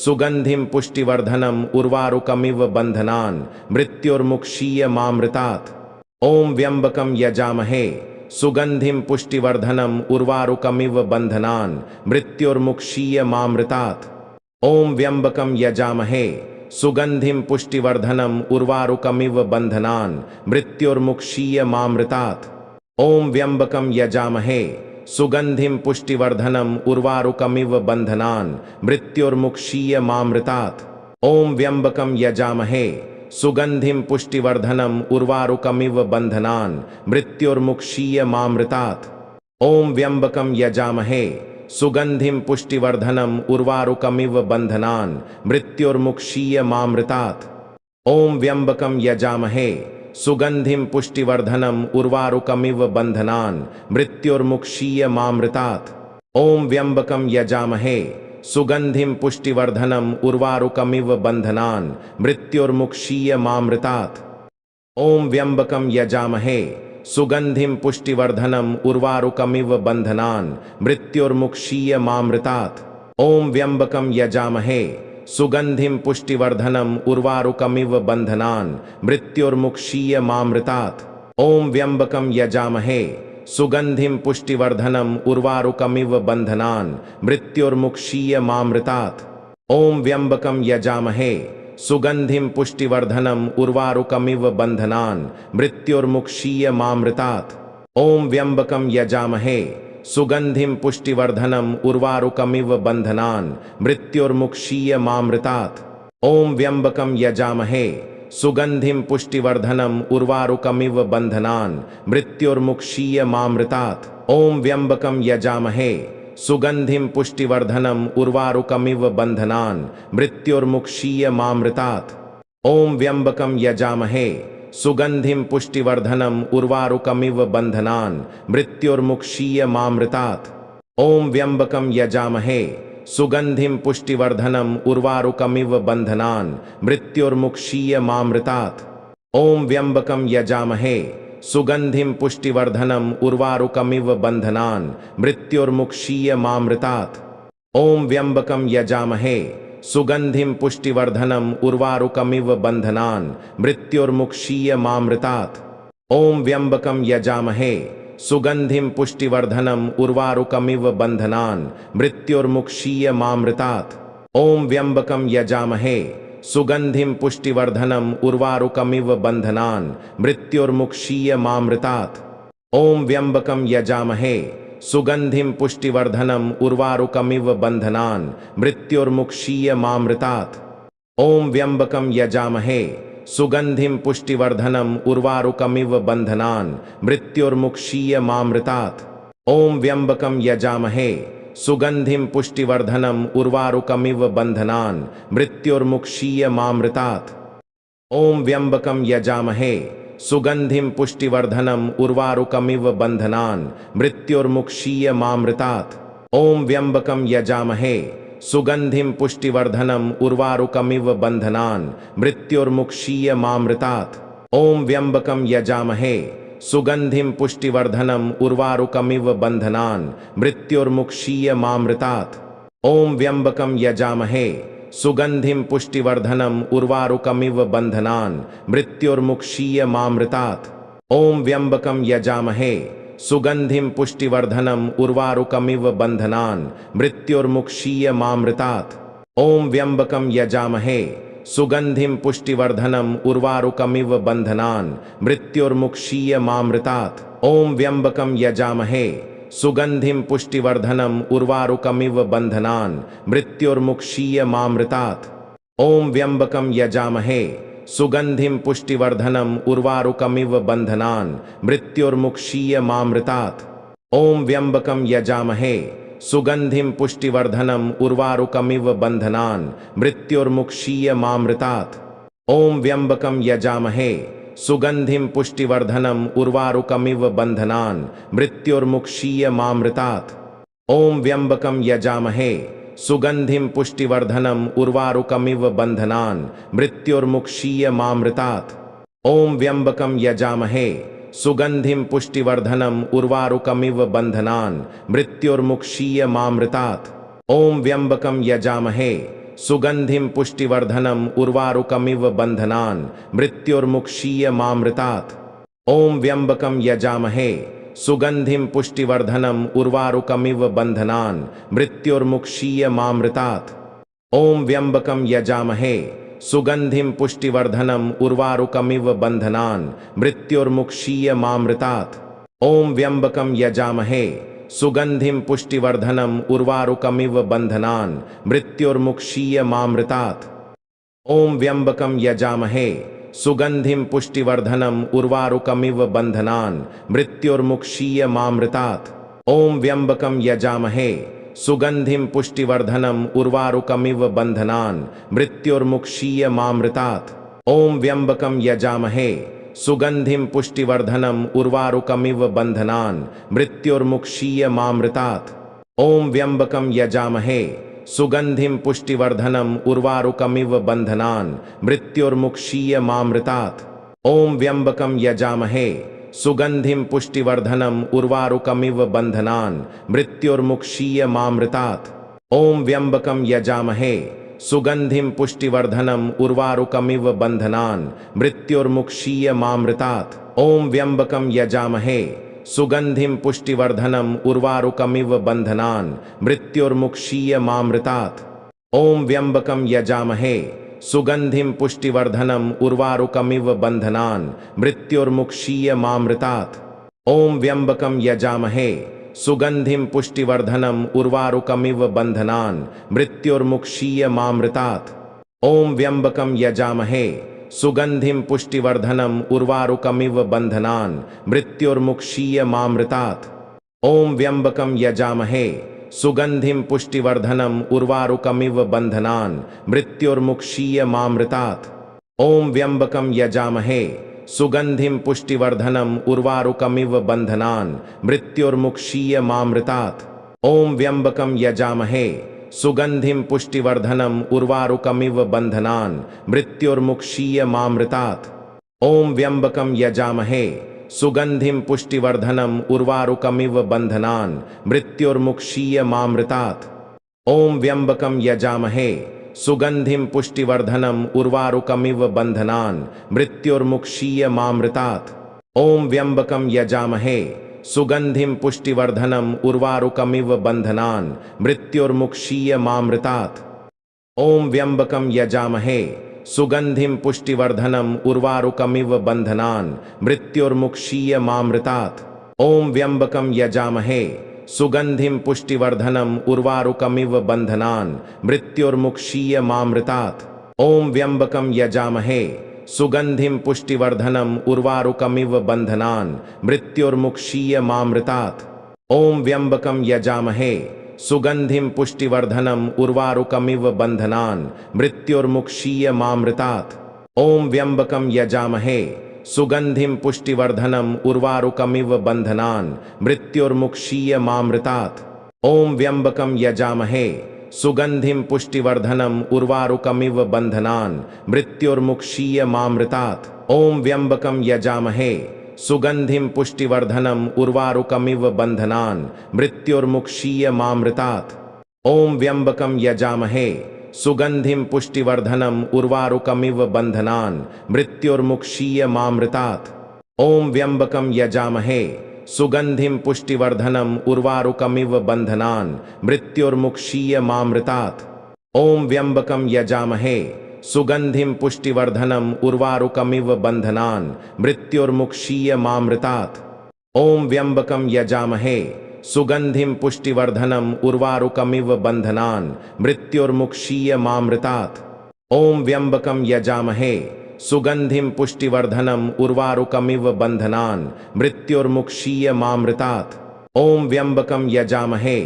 A: सुगंधिं पुष्टिवर्धनम् उर्वारुकमिव बन्धनान् मृत्युर्मुक्षीयमामृतात्। ॐ व्यम्बकं यजामहे सुगंधिं पुष्टिवर्धनम् उर्वारुकमिव बन्धनान् मृत्युर्मुक्षीयमामृतात्। ॐ व्यम्बकं यजामहे सुगंधिं पुष्टिवर्धनम् उर्वारुकमिव बन्धनान् मृत्युर्मुक्षीयमामृतात्। ॐ व्यम्बकं यजामहे सुगंधिं पुष्टिवर्धनम् उर्वारुकमिव बन्धनान् मृत्युर्मुक्षीयमामृतात्। ॐ व्यम्बकं यजामहे सुगंधिं पुष्टिवर्धनम् उर्वारुकमिव बन्धनान् मृत्युर्मुक्षीयमामृतात्। ॐ व्यम्बकं यजामहे सुगंधिं पुष्टिवर्धनम् उर्वारुकमिव बन्धनान् मृत्युर्मुक्षीयमामृतात्। ॐ व्यम्बकं यजामहे सुगंधिं पुष्टिवर्धनम् उर्वारुकमिव बन्धनान् मृत्युर्मुक्षीयमामृतात्। ॐ व्यम्बकं यजामहे सुगंधिं पुष्टिवर्धनम् उर्वारुकमिव बन्धनान् मृत्युर्मुक्षीयमामृतात्। ॐ व्यम्बकं यजामहे सुगंधिं पुष्टिवर्धनम् उर्वारुकमिव बन्धनान् मृत्युर्मुक्षीयमामृतात्। ॐ व्यम्बकं यजामहे सुगंधिं पुष्टिवर्धनम् उर्वारुकमिव बन्धनान् मृत्युर्मुक्षीयमामृतात्। ॐ व्यम्बकं यजामहे सुगंधिं पुष्टिवर्धनम् उर्वारुकमिव बन्धनान् मृत्युर्मुक्षीयमामृतात्। ॐ व्यम्बकं यजामहे सुगंधिं पुष्टिवर्धनम् उर्वारुकमिव बन्धनान् मृत्युर्मुक्षीयमामृतात्। ॐ व्यम्बकं यजामहे सुगंधिं पुष्टिवर्धनम् उर्वारुकमिव बन्धनान् मृत्युर्मुक्षीयमामृतात्। ॐ व्यम्बकं यजामहे सुगंधिं पुष्टिवर्धनम् उर्वारुकमिव बन्धनान् मृत्युर्मुक्षीयमामृतात्। ॐ व्यम्बकं यजामहे सुगंधिं पुष्टिवर्धनम् उर्वारुकमिव बन्धनान् मृत्युर्मुक्षीयमामृतात्। ॐ व्यम्बकं यजामहे सुगंधिं पुष्टिवर्धनम् उर्वारुकमिव बन्धनान् मृत्युर्मुक्षीयमामृतात्। ॐ व्यम्बकं यजामहे सुगंधिं पुष्टिवर्धनम् उर्वारुकमिव बन्धनान् मृत्युर्मुक्षीयमामृतात्। ॐ व्यम्बकं यजामहे सुगंधिं पुष्टिवर्धनम् उर्वारुकमिव बन्धनान् मृत्युर्मुक्षीयमामृतात्। ॐ व्यम्बकं यजामहे सुगंधिं पुष्टिवर्धनम् उर्वारुकमिव बन्धनान् मृत्युर्मुक्षीयमामृतात्। ॐ व्यम्बकं यजामहे सुगंधिं पुष्टिवर्धनम् उर्वारुकमिव बन्धनान् मृत्युर्मुक्षीयमामृतात्। ॐ व्यम्बकं यजामहे सुगंधिं पुष्टिवर्धनम् उर्वारुकमिव बन्धनान् मृत्युर्मुक्षीयमामृतात्। ॐ व्यम्बकं यजामहे सुगंधिं पुष्टिवर्धनम् उर्वारुकमिव बन्धनान् मृत्युर्मुक्षीयमामृतात्। ॐ व्यम्बकं यजामहे सुगंधिं पुष्टिवर्धनम् उर्वारुकमिव बन्धनान् मृत्युर्मुक्षीयमामृतात्। ॐ व्यम्बकं यजामहे सुगंधिं पुष्टिवर्धनम् उर्वारुकमिव बन्धनान् मृत्युर्मुक्षीयमामृतात्। ॐ व्यम्बकं यजामहे सुगंधिं पुष्टिवर्धनम् उर्वारुकमिव बन्धनान् मृत्युर्मुक्षीयमामृतात्। ॐ व्यम्बकं यजामहे सुगंधिं पुष्टिवर्धनम् उर्वारुकमिव बन्धनान् मृत्युर्मुक्षीयमामृतात्। ॐ व्यम्बकं यजामहे सुगंधिं पुष्टिवर्धनम् उर्वारुकमिव बन्धनान् मृत्युर्मुक्षीयमामृतात्। ॐ व्यम्बकं यजामहे सुगंधिं पुष्टिवर्धनम् उर्वारुकमिव बन्धनान् मृत्युर्मुक्षीयमामृतात्। ॐ व्यम्बकं यजामहे सुगंधिं पुष्टिवर्धनम् उर्वारुकमिव बन्धनान् मृत्युर्मुक्षीयमामृतात्। ॐ व्यम्बकं यजामहे सुगंधिं पुष्टिवर्धनम् उर्वारुकमिव बन्धनान् मृत्युर्मुक्षीयमामृतात्। ॐ व्यम्बकं यजामहे सुगंधिं पुष्टिवर्धनम् उर्वारुकमिव बन्धनान् मृत्युर्मुक्षीयमामृतात्। ॐ व्यम्बकं यजामहे सुगंधिं पुष्टिवर्धनम् उर्वारुकमिव बन्धनान् मृत्युर्मुक्षीयमामृतात्। ॐ व्यम्बकं यजामहे सुगंधिं पुष्टिवर्धनम् उर्वारुकमिव बन्धनान् मृत्युर्मुक्षीयमामृतात्। ॐ व्यम्बकं यजामहे सुगंधिं पुष्टिवर्धनम् उर्वारुकमिव बन्धनान् मृत्युर्मुक्षीयमामृतात्। ॐ व्यम्बकं यजामहे सुगंधिं पुष्टिवर्धनम् उर्वारुकमिव बन्धनान् मृत्युर्मुक्षीयमामृतात्। ॐ व्यम्बकं यजामहे सुगंधिं पुष्टिवर्धनम् उर्वारुकमिव बन्धनान् मृत्युर्मुक्षीयमामृतात्। ॐ व्यम्बकं यजामहे सुगंधिं पुष्टिवर्धनम् उर्वारुकमिव बन्धनान् मृत्युर्मुक्षीयमामृतात्। ॐ व्यम्बकं यजामहे सुगंधिं पुष्टिवर्धनम् उर्वारुकमिव बन्धनान् मृत्युर्मुक्षीयमामृतात्। ॐ व्यम्बकं यजामहे सुगंधिं पुष्टिवर्धनम् उर्वारुकमिव बन्धनान् मृत्युर्मुक्षीयमामृतात्। ॐ व्यम्बकं यजामहे सुगंधिं पुष्टिवर्धनम् उर्वारुकमिव बन्धनान् मृत्युर्मुक्षीयमामृतात्। ॐ व्यम्बकं यजामहे सुगंधिं पुष्टिवर्धनम् उर्वारुकमिव बन्धनान् मृत्युर्मुक्षीयमामृतात्। ॐ व्यम्बकं यजामहे सुगंधिं पुष्टिवर्धनम् उर्वारुकमिव बन्धनान् मृत्युर्मुक्षीयमामृतात्। ॐ व्यम्बकं यजामहे सुगंधिं पुष्टिवर्धनम् उर्वारुकमिव बन्धनान् मृत्युर्मुक्षीयमामृतात्। ॐ व्यम्बकं यजामहे सुगंधिं पुष्टिवर्धनम् उर्वारुकमिव बन्धनान् मृत्युर्मुक्षीयमामृतात्। ॐ व्यम्बकं यजामहे सुगंधिं पुष्टिवर्धनम् उर्वारुकमिव बन्धनान् मृत्युर्मुक्षीयमामृतात्। ॐ व्यम्बकं यजामहे सुगंधिं पुष्टिवर्धनम् उर्वारुकमिव बन्धनान् मृत्युर्मुक्षीयमामृतात्। ॐ व्यम्बकं यजामहे सुगंधिं पुष्टिवर्धनम् उर्वारुकमिव बन्धनान् मृत्युर्मुक्षीयमामृतात्। ॐ व्यम्बकं यजामहे सुगंधिं पुष्टिवर्धनम् उर्वारुकमिव बन्धनान् मृत्युर्मुक्षीयमामृतात्। ॐ व्यम्बकं यजामहे सुगंधिं पुष्टिवर्धनम् उर्वारुकमिव बन्धनान् मृत्युर्मुक्षीयमामृतात्। ॐ व्यम्बकं यजामहे सुगंधिं पुष्टिवर्धनम् उर्वारुकमिव बन्धनान् मृत्युर्मुक्षीयमामृतात्। ॐ व्यम्बकं यजामहे सुगंधिं पुष्टिवर्धनम् उर्वारुकमिव बन्धनान् मृत्युर्मुक्षीयमामृतात्। ॐ व्यम्बकं यजामहे सुगंधिं पुष्टिवर्धनम् उर्वारुकमिव बन्धनान् मृत्युर्मुक्षीयमामृतात्। ॐ व्यम्बकं यजामहे सुगंधिं पुष्टिवर्धनम् उर्वारुकमिव बन्धनान् मृत्युर्मुक्षीयमामृतात्। ॐ व्यम्बकं यजामहे सुगंधिं पुष्टिवर्धनम् उर्वारुकमिव बन्धनान् मृत्युर्मुक्षीयमामृतात्। ॐ व्यम्बकं यजामहे सुगंधिं पुष्टिवर्धनम् उर्वारुकमिव बन्धनान् मृत्युर्मुक्षीयमामृतात्। ॐ व्यम्बकं यजामहे सुगंधिं पुष्टिवर्धनम् उर्वारुकमिव बन्धनान् मृत्युर्मुक्षीयमामृतात्। ॐ व्यम्बकं यजामहे सुगंधिं पुष्टिवर्धनम् उर्वारुकमिव बन्धनान् मृत्युर्मुक्षीयमामृतात्। ॐ व्यम्बकं यजामहे सुगंधिं पुष्टिवर्धनम् उर्वारुकमिव बन्धनान् मृत्युर्मुक्षीयमामृतात्। ॐ व्यम्बकं यजामहे सुगंधिं पुष्टिवर्धनम् उर्वारुकमिव बन्धनान् मृत्युर्मुक्षीयमामृतात्। ॐ व्यम्बकं यजामहे सुगंधिं पुष्टिवर्धनम् उर्वारुकमिव बन्धनान् मृत्युर्मुक्षीयमामृतात्। ॐ व्यम्बकं यजामहे सुगंधिं पुष्टिवर्धनम् उर्वारुकमिव बन्धनान् मृत्युर्मुक्षीयमामृतात्। ॐ व्यम्बकं यजामहे सुगंधिं पुष्टिवर्धनम् उर्वारुकमिव बन्धनान् मृत्युर्मुक्षीयमामृतात्। ॐ व्यम्बकं यजामहे सुगंधिं पुष्टिवर्धनम् उर्वारुकमिव बन्धनान् मृत्युर्मुक्षीयमामृतात्। ॐ व्यम्बकं यजामहे सुगंधिं पुष्टिवर्धनम् उर्वारुकमिव बन्धनान् मृत्युर्मुक्षीयमामृतात्। ॐ व्यम्बकं यजामहे सुगंधिं पुष्टिवर्धनम् उर्वारुकमिव बन्धनान् मृत्युर्मुक्षीयमामृतात्। ॐ व्यम्बकं यजामहे सुगंधिं पुष्टिवर्धनम् उर्वारुकमिव बन्धनान् मृत्युर्मुक्षीयमामृतात्। ॐ व्यम्बकं यजामहे सुगंधिं पुष्टिवर्धनम् उर्वारुकमिव बन्धनान् मृत्युर्मुक्षीयमामृतात्। ॐ व्यम्बकं यजामहे सुगंधिं पुष्टिवर्धनम् उर्वारुकमिव बन्धनान् मृत्युर्मुक्षीयमामृतात्। ॐ व्यम्बकं यजामहे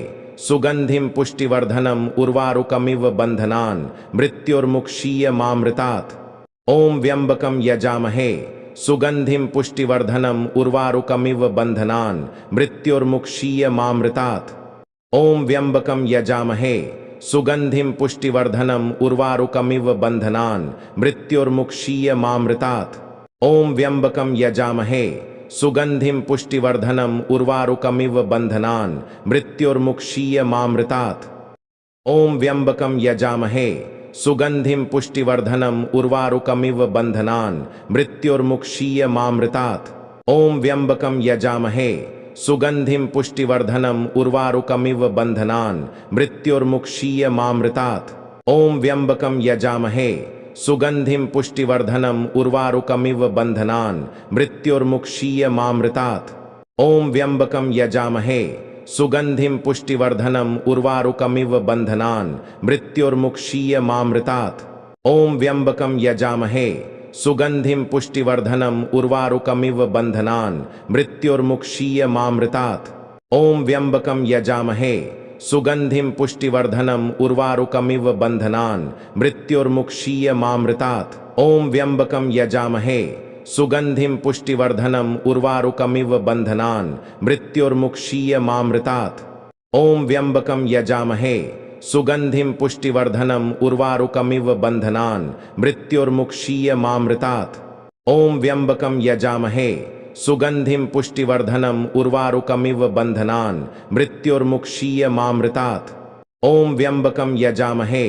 A: सुगंधिं पुष्टिवर्धनम् उर्वारुकमिव बन्धनान् मृत्युर्मुक्षीयमामृतात्। ॐ व्यम्बकं यजामहे सुगंधिं पुष्टिवर्धनम् उर्वारुकमिव बन्धनान् मृत्युर्मुक्षीयमामृतात्। ॐ व्यम्बकं यजामहे सुगंधिं पुष्टिवर्धनम् उर्वारुकमिव बन्धनान् मृत्युर्मुक्षीयमामृतात्। ॐ व्यम्बकं यजामहे सुगंधिं पुष्टिवर्धनम् उर्वारुकमिव बन्धनान् मृत्युर्मुक्षीयमामृतात्। ॐ व्यम्बकं यजामहे सुगंधिं पुष्टिवर्धनम् उर्वारुकमिव बन्धनान् मृत्युर्मुक्षीयमामृतात्। ॐ व्यम्बकं यजामहे सुगंधिं पुष्टिवर्धनम् उर्वारुकमिव बन्धनान् मृत्युर्मुक्षीयमामृतात्। ॐ व्यम्बकं यजामहे सुगंधिं पुष्टिवर्धनम् उर्वारुकमिव बन्धनान् मृत्युर्मुक्षीयमामृतात्। ॐ व्यम्बकं यजामहे सुगंधिं पुष्टिवर्धनम् उर्वारुकमिव बन्धनान् मृत्युर्मुक्षीयमामृतात्। ॐ व्यम्बकं यजामहे सुगंधिं पुष्टिवर्धनम् उर्वारुकमिव बन्धनान् मृत्युर्मुक्षीयमामृतात्। ॐ व्यम्बकं यजामहे सुगंधिं पुष्टिवर्धनम् उर्वारुकमिव बन्धनान् मृत्युर्मुक्षीयमामृतात्। ॐ व्यम्बकं यजामहे सुगंधिं पुष्टिवर्धनम् उर्वारुकमिव बन्धनान् मृत्युर्मुक्षीयमामृतात्। ॐ व्यम्बकं यजामहे सुगंधिं पुष्टिवर्धनम् उर्वारुकमिव बन्धनान् मृत्युर्मुक्षीयमामृतात्। ॐ व्यम्बकं यजामहे सुगंधिं पुष्टिवर्धनम् उर्वारुकमिव बन्धनान् मृत्युर्मुक्षीयमामृतात्। ॐ व्यम्बकं यजामहे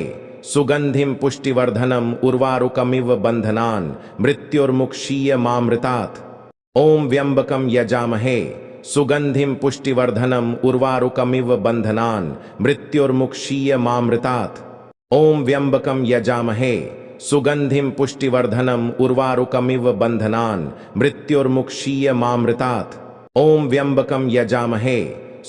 A: सुगंधिं पुष्टिवर्धनम् उर्वारुकमिव बन्धनान् मृत्युर्मुक्षीयमामृतात्। ॐ व्यम्बकं यजामहे सुगंधिं पुष्टिवर्धनम् उर्वारुकमिव बन्धनान् मृत्युर्मुक्षीयमामृतात्। ॐ व्यम्बकं यजामहे सुगंधिं पुष्टिवर्धनम् उर्वारुकमिव बन्धनान् मृत्युर्मुक्षीयमामृतात्। ॐ व्यम्बकं यजामहे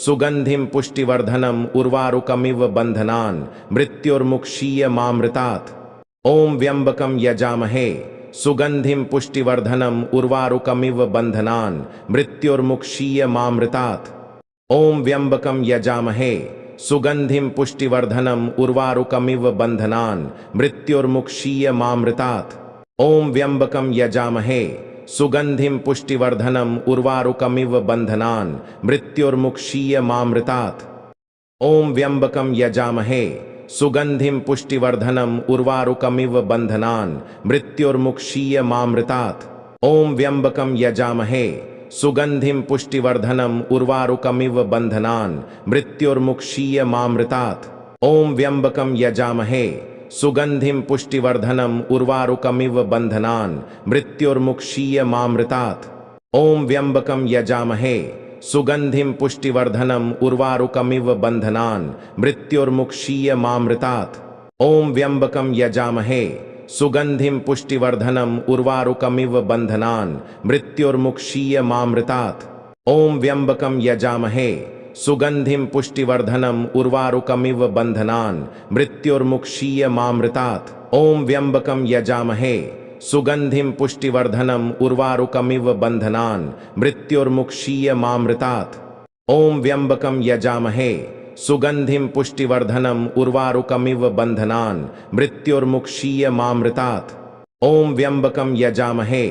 A: सुगंधिं पुष्टिवर्धनम् उर्वारुकमिव बन्धनान् मृत्युर्मुक्षीयमामृतात्। ॐ व्यम्बकं यजामहे सुगंधिं पुष्टिवर्धनम् उर्वारुकमिव बन्धनान् मृत्युर्मुक्षीयमामृतात्। ॐ व्यम्बकं यजामहे सुगंधिं पुष्टिवर्धनम् उर्वारुकमिव बन्धनान् मृत्युर्मुक्षीयमामृतात्। ॐ व्यम्बकं यजामहे सुगंधिं पुष्टिवर्धनम् उर्वारुकमिव बन्धनान् मृत्युर्मुक्षीयमामृतात्। ॐ व्यम्बकं यजामहे सुगंधिं पुष्टिवर्धनम् उर्वारुकमिव बन्धनान् मृत्युर्मुक्षीयमामृतात्। ॐ व्यम्बकं यजामहे सुगंधिं पुष्टिवर्धनम् उर्वारुकमिव बन्धनान् मृत्युर्मुक्षीयमामृतात्। ॐ व्यम्बकं यजामहे सुगंधिं पुष्टिवर्धनम् उर्वारुकमिव बन्धनान् मृत्युर्मुक्षीयमामृतात्। ॐ व्यम्बकं यजामहे सुगंधिं पुष्टिवर्धनम् उर्वारुकमिव बन्धनान् मृत्युर्मुक्षीयमामृतात्। ॐ व्यम्बकं यजामहे सुगंधिं पुष्टिवर्धनम् उर्वारुकमिव बन्धनान् मृत्युर्मुक्षीयमामृतात्। ॐ व्यम्बकं यजामहे सुगंधिं पुष्टिवर्धनम् उर्वारुकमिव बन्धनान् मृत्युर्मुक्षीयमामृतात्। ॐ व्यम्बकं यजामहे सुगंधिं पुष्टिवर्धनम् उर्वारुकमिव बन्धनान् मृत्युर्मुक्षीयमामृतात्। ॐ व्यम्बकं यजामहे सुगंधिं पुष्टिवर्धनम् उर्वारुकमिव बन्धनान् मृत्युर्मुक्षीयमामृतात्। ॐ व्यम्बकं यजामहे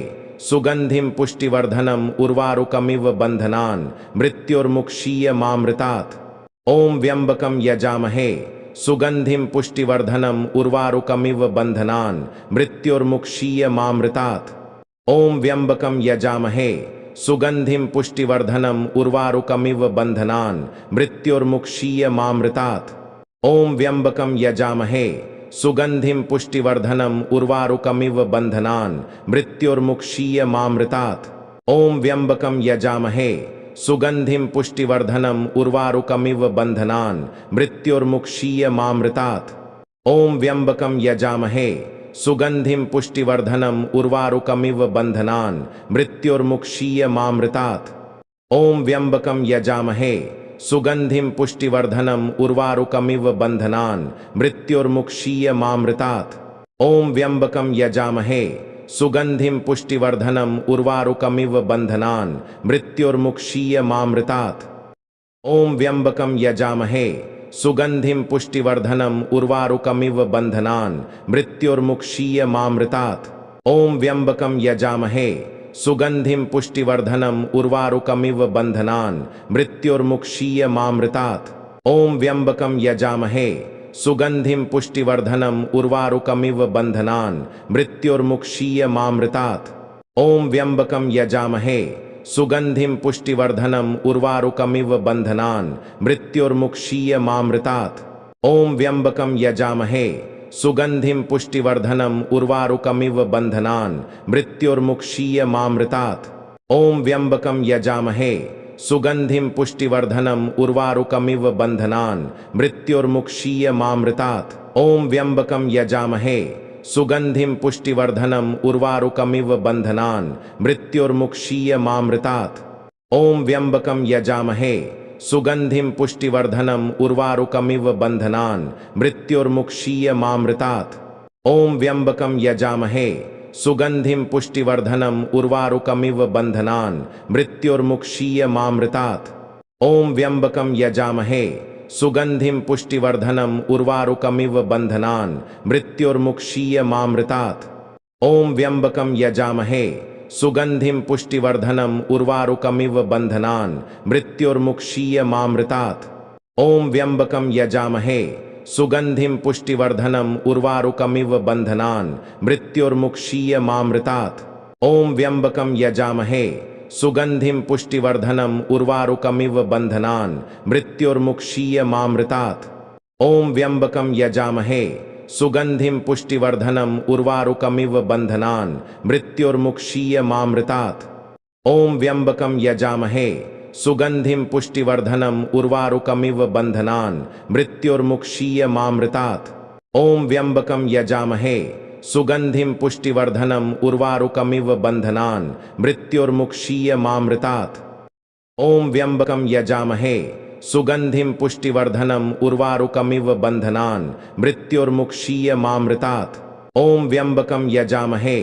A: सुगंधिं पुष्टिवर्धनम् उर्वारुकमिव बन्धनान् मृत्युर्मुक्षीयमामृतात्। ॐ व्यम्बकं यजामहे सुगंधिं पुष्टिवर्धनम् उर्वारुकमिव बन्धनान् मृत्युर्मुक्षीयमामृतात्। ॐ व्यम्बकं यजामहे सुगंधिं पुष्टिवर्धनम् उर्वारुकमिव बन्धनान् मृत्युर्मुक्षीयमामृतात्। ॐ व्यम्बकं यजामहे सुगंधिं पुष्टिवर्धनम् उर्वारुकमिव बन्धनान् मृत्युर्मुक्षीयमामृतात्। ॐ व्यम्बकं यजामहे सुगंधिं पुष्टिवर्धनम् उर्वारुकमिव बन्धनान् मृत्युर्मुक्षीयमामृतात्। ॐ व्यम्बकं यजामहे सुगंधिं पुष्टिवर्धनम् उर्वारुकमिव बन्धनान् मृत्युर्मुक्षीयमामृतात्। ॐ व्यम्बकं यजामहे सुगंधिं पुष्टिवर्धनम् उर्वारुकमिव बन्धनान् मृत्युर्मुक्षीयमामृतात्। ॐ व्यम्बकं यजामहे सुगंधिं पुष्टिवर्धनम् उर्वारुकमिव बन्धनान् मृत्युर्मुक्षीयमामृतात्। ॐ व्यम्बकं यजामहे सुगंधिं पुष्टिवर्धनम् उर्वारुकमिव बन्धनान् मृत्युर्मुक्षीयमामृतात्। ॐ व्यम्बकं यजामहे सुगंधिं पुष्टिवर्धनम् उर्वारुकमिव बन्धनान् मृत्युर्मुक्षीयमामृतात्। ॐ व्यम्बकं यजामहे सुगंधिं पुष्टिवर्धनम् उर्वारुकमिव बन्धनान् मृत्युर्मुक्षीयमामृतात्। ॐ व्यम्बकं यजामहे सुगंधिं पुष्टिवर्धनम् उर्वारुकमिव बन्धनान् मृत्युर्मुक्षीयमामृतात्। ॐ व्यम्बकं यजामहे सुगंधिं पुष्टिवर्धनम् उर्वारुकमिव बन्धनान् मृत्युर्मुक्षीयमामृतात्। ॐ व्यम्बकं यजामहे सुगंधिं पुष्टिवर्धनम् उर्वारुकमिव बन्धनान् मृत्युर्मुक्षीयमामृतात्। ॐ व्यम्बकं यजामहे सुगंधिं पुष्टिवर्धनम् उर्वारुकमिव बन्धनान् मृत्युर्मुक्षीयमामृतात्। ॐ व्यम्बकं यजामहे सुगंधिं पुष्टिवर्धनम् उर्वारुकमिव बन्धनान् मृत्युर्मुक्षीयमामृतात्। ॐ व्यम्बकं यजामहे सुगंधिं पुष्टिवर्धनम् उर्वारुकमिव बन्धनान् मृत्युर्मुक्षीयमामृतात्। ॐ व्यम्बकं यजामहे सुगंधिं पुष्टिवर्धनम् उर्वारुकमिव बन्धनान् मृत्युर्मुक्षीयमामृतात्। ॐ व्यम्बकं यजामहे सुगंधिं पुष्टिवर्धनम् उर्वारुकमिव बन्धनान् मृत्युर्मुक्षीयमामृतात्। ॐ व्यम्बकं यजामहे सुगंधिं पुष्टिवर्धनम् उर्वारुकमिव बन्धनान् मृत्युर्मुक्षीयमामृतात्। ॐ व्यम्बकं यजामहे सुगंधिं पुष्टिवर्धनम् उर्वारुकमिव बन्धनान् मृत्युर्मुक्षीयमामृतात्। ॐ व्यम्बकं यजामहे सुगंधिं पुष्टिवर्धनम् उर्वारुकमिव बन्धनान् मृत्युर्मुक्षीयमामृतात्। ॐ व्यम्बकं यजामहे सुगंधिं पुष्टिवर्धनम् उर्वारुकमिव बन्धनान् मृत्युर्मुक्षीयमामृतात्। ॐ व्यम्बकं यजामहे सुगंधिं पुष्टिवर्धनम् उर्वारुकमिव बन्धनान् मृत्युर्मुक्षीयमामृतात्। ॐ व्यम्बकं यजामहे सुगंधिं पुष्टिवर्धनम् उर्वारुकमिव बन्धनान् मृत्युर्मुक्षीयमामृतात्। ॐ व्यम्बकं यजामहे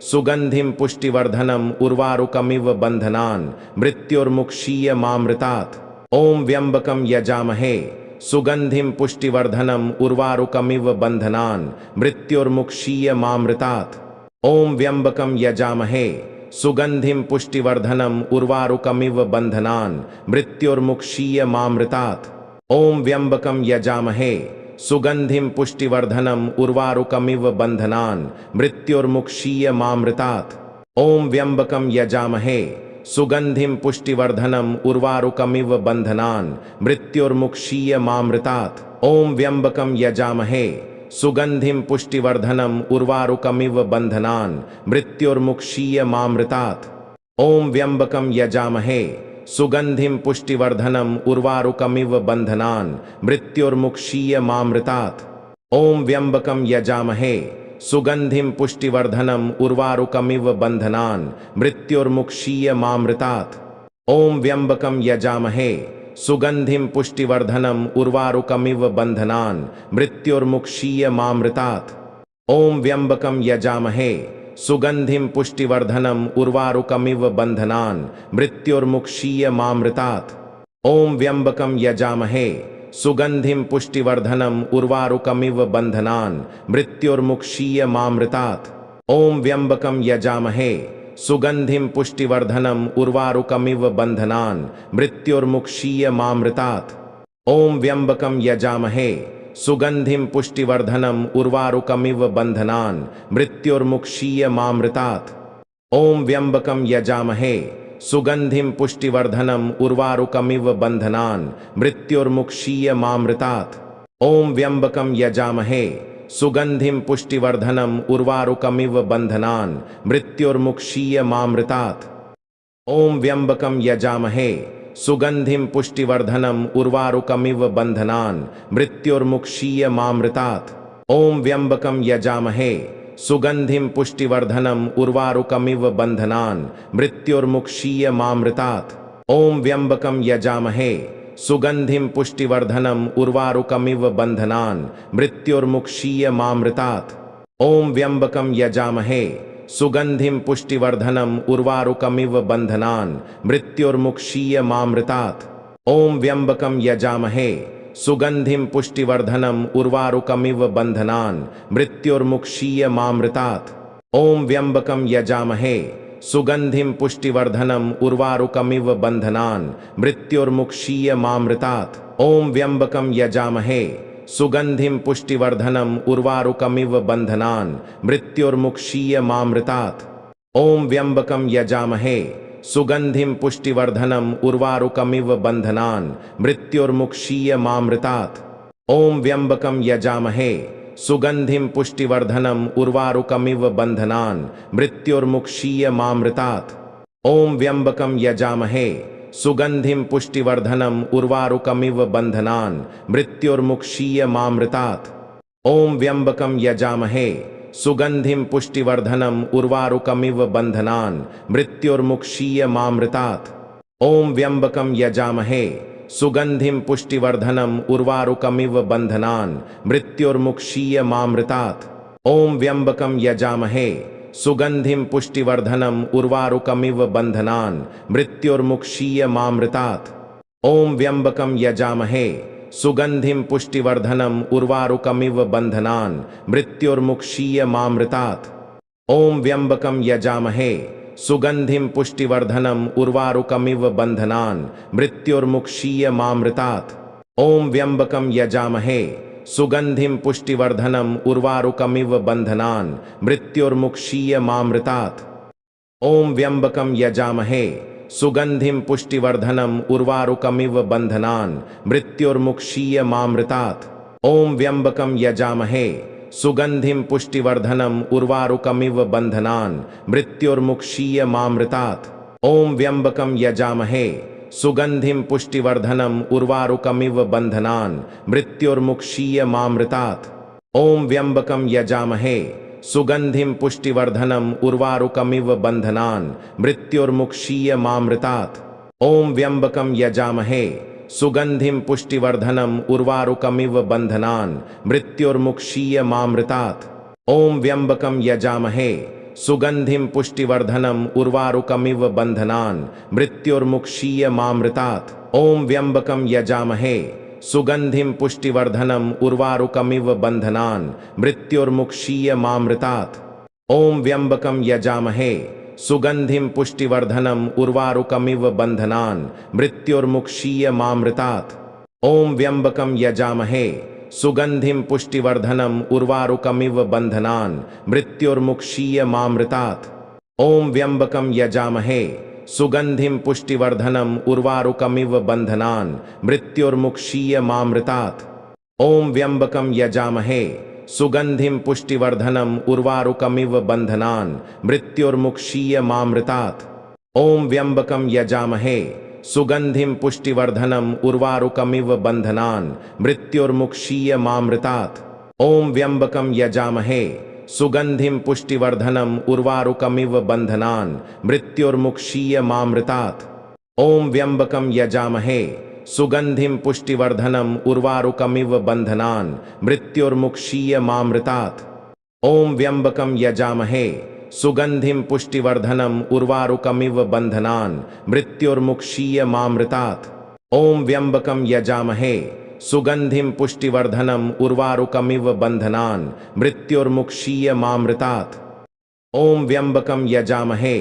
A: सुगंधिं पुष्टिवर्धनम् उर्वारुकमिव बन्धनान् मृत्युर्मुक्षीयमामृतात्। ॐ व्यम्बकं यजामहे सुगंधिं पुष्टिवर्धनम् उर्वारुकमिव बन्धनान् मृत्युर्मुक्षीयमामृतात्। ॐ व्यम्बकं यजामहे सुगंधिं पुष्टिवर्धनम् उर्वारुकमिव बन्धनान् मृत्युर्मुक्षीयमामृतात्। ॐ व्यम्बकं यजामहे सुगंधिं पुष्टिवर्धनम् उर्वारुकमिव बन्धनान् मृत्युर्मुक्षीयमामृतात्। ॐ व्यम्बकं यजामहे सुगंधिं पुष्टिवर्धनम् उर्वारुकमिव बन्धनान् मृत्युर्मुक्षीयमामृतात्। ॐ व्यम्बकं यजामहे सुगंधिं पुष्टिवर्धनम् उर्वारुकमिव बन्धनान् मृत्युर्मुक्षीयमामृतात्। ॐ व्यम्बकं यजामहे सुगंधिं पुष्टिवर्धनम् उर्वारुकमिव बन्धनान् मृत्युर्मुक्षीयमामृतात्। ॐ व्यम्बकं यजामहे सुगंधिं पुष्टिवर्धनम् उर्वारुकमिव बन्धनान् मृत्युर्मुक्षीयमामृतात्। ॐ व्यम्बकं यजामहे सुगंधिं पुष्टिवर्धनम् उर्वारुकमिव बन्धनान् मृत्युर्मुक्षीयमामृतात्। ॐ व्यम्बकं यजामहे सुगंधिं पुष्टिवर्धनम् उर्वारुकमिव बन्धनान् मृत्युर्मुक्षीयमामृतात्। ॐ व्यम्बकं यजामहे सुगंधिं पुष्टिवर्धनम् उर्वारुकमिव बन्धनान् मृत्युर्मुक्षीयमामृतात्। ॐ व्यम्बकं यजामहे सुगंधिं पुष्टिवर्धनम् उर्वारुकमिव बन्धनान् मृत्युर्मुक्षीयमामृतात्। ॐ व्यम्बकं यजामहे सुगंधिं पुष्टिवर्धनम् उर्वारुकमिव बन्धनान् मृत्युर्मुक्षीयमामृतात्। ॐ व्यम्बकं यजामहे सुगंधिं पुष्टिवर्धनम् उर्वारुकमिव बन्धनान् मृत्युर्मुक्षीयमामृतात्। ॐ व्यम्बकं यजामहे सुगंधिं पुष्टिवर्धनम् उर्वारुकमिव बन्धनान् मृत्युर्मुक्षीयमामृतात्। ॐ व्यम्बकं यजामहे सुगंधिं पुष्टिवर्धनम् उर्वारुकमिव बन्धनान् मृत्युर्मुक्षीयमामृतात्। ॐ व्यम्बकं यजामहे सुगंधिं पुष्टिवर्धनम् उर्वारुकमिव बन्धनान् मृत्युर्मुक्षीयमामृतात्। ॐ व्यम्बकं यजामहे सुगंधिं पुष्टिवर्धनम् उर्वारुकमिव बन्धनान् मृत्युर्मुक्षीयमामृतात्। ॐ व्यम्बकं यजामहे सुगंधिं पुष्टिवर्धनम् उर्वारुकमिव बन्धनान् मृत्युर्मुक्षीयमामृतात्। ॐ व्यम्बकं यजामहे सुगंधिं पुष्टिवर्धनम् उर्वारुकमिव बन्धनान् मृत्युर्मुक्षीयमामृतात्। ॐ व्यम्बकं यजामहे सुगंधिं पुष्टिवर्धनम् उर्वारुकमिव बन्धनान् मृत्युर्मुक्षीयमामृतात्। ॐ व्यम्बकं यजामहे सुगंधिं पुष्टिवर्धनम् उर्वारुकमिव बन्धनान् मृत्युर्मुक्षीयमामृतात्। ॐ व्यम्बकं यजामहे सुगंधिं पुष्टिवर्धनम् उर्वारुकमिव बन्धनान् मृत्युर्मुक्षीयमामृतात्। ॐ व्यम्बकं यजामहे सुगंधिं पुष्टिवर्धनम् उर्वारुकमिव बन्धनान् मृत्युर्मुक्षीयमामृतात्। ॐ व्यम्बकं यजामहे सुगंधिं पुष्टिवर्धनम् उर्वारुकमिव बन्धनान् मृत्युर्मुक्षीयमामृतात्। ॐ व्यम्बकं यजामहे सुगंधिं पुष्टिवर्धनम् उर्वारुकमिव बन्धनान् मृत्युर्मुक्षीयमामृतात्। ॐ व्यम्बकं यजामहे सुगंधिं पुष्टिवर्धनम् उर्वारुकमिव बन्धनान् मृत्युर्मुक्षीयमामृतात्। ॐ व्यम्बकं यजामहे सुगंधिं पुष्टिवर्धनम् उर्वारुकमिव बन्धनान् मृत्युर्मुक्षीयमामृतात्। ॐ व्यम्बकं यजामहे सुगंधिं पुष्टिवर्धनम् उर्वारुकमिव बन्धनान् मृत्युर्मुक्षीयमामृतात्। ॐ व्यम्बकं यजामहे सुगंधिं पुष्टिवर्धनम् उर्वारुकमिव बन्धनान् मृत्युर्मुक्षीयमामृतात्। ॐ व्यम्बकं यजामहे सुगंधिं पुष्टिवर्धनम् उर्वारुकमिव बन्धनान् मृत्युर्मुक्षीयमामृतात्। ॐ व्यम्बकं यजामहे सुगंधिं पुष्टिवर्धनम् उर्वारुकमिव बन्धनान् मृत्युर्मुक्षीयमामृतात्। ॐ व्यम्बकं यजामहे सुगंधिं पुष्टिवर्धनम् उर्वारुकमिव बन्धनान् मृत्युर्मुक्षीयमामृतात्। ॐ व्यम्बकं यजामहे सुगंधिं पुष्टिवर्धनम् उर्वारुकमिव बन्धनान् मृत्युर्मुक्षीयमामृतात्। ॐ व्यम्बकं यजामहे सुगंधिं पुष्टिवर्धनम् उर्वारुकमिव बन्धनान् मृत्युर्मुक्षीयमामृतात्। ॐ व्यम्बकं यजामहे सुगंधिं पुष्टिवर्धनम् उर्वारुकमिव बन्धनान् मृत्युर्मुक्षीयमामृतात्। ॐ व्यम्बकं यजामहे सुगंधिं पुष्टिवर्धनम् उर्वारुकमिव बन्धनान् मृत्युर्मुक्षीयमामृतात्। ॐ व्यम्बकं यजामहे सुगंधिं पुष्टिवर्धनम् उर्वारुकमिव बन्धनान् मृत्युर्मुक्षीयमामृतात्। ॐ व्यम्बकं यजामहे सुगंधिं पुष्टिवर्धनम् उर्वारुकमिव बन्धनान् मृत्युर्मुक्षीयमामृतात्। ॐ व्यम्बकं यजामहे सुगंधिं पुष्टिवर्धनम् उर्वारुकमिव बन्धनान् मृत्युर्मुक्षीयमामृतात्। ॐ व्यम्बकं यजामहे सुगंधिं पुष्टिवर्धनम् उर्वारुकमिव बन्धनान् मृत्युर्मुक्षीयमामृतात्। ॐ व्यम्बकं यजामहे सुगंधिं पुष्टिवर्धनम् उर्वारुकमिव बन्धनान् मृत्युर्मुक्षीयमामृतात्। ॐ व्यम्बकं यजामहे सुगंधिं पुष्टिवर्धनम् उर्वारुकमिव बन्धनान् मृत्युर्मुक्षीयमामृतात्। ॐ व्यम्बकं यजामहे सुगंधिं पुष्टिवर्धनम् उर्वारुकमिव बन्धनान् मृत्युर्मुक्षीयमामृतात्। ॐ व्यम्बकं यजामहे सुगंधिं पुष्टिवर्धनम् उर्वारुकमिव बन्धनान् मृत्युर्मुक्षीयमामृतात्। ॐ व्यम्बकं यजामहे सुगंधिं पुष्टिवर्धनम् उर्वारुकमिव बन्धनान् मृत्युर्मुक्षीयमामृतात्। ॐ व्यम्बकं यजामहे सुगंधिं पुष्टिवर्धनम् उर्वारुकमिव बन्धनान् मृत्युर्मुक्षीयमामृतात्। ॐ व्यम्बकं यजामहे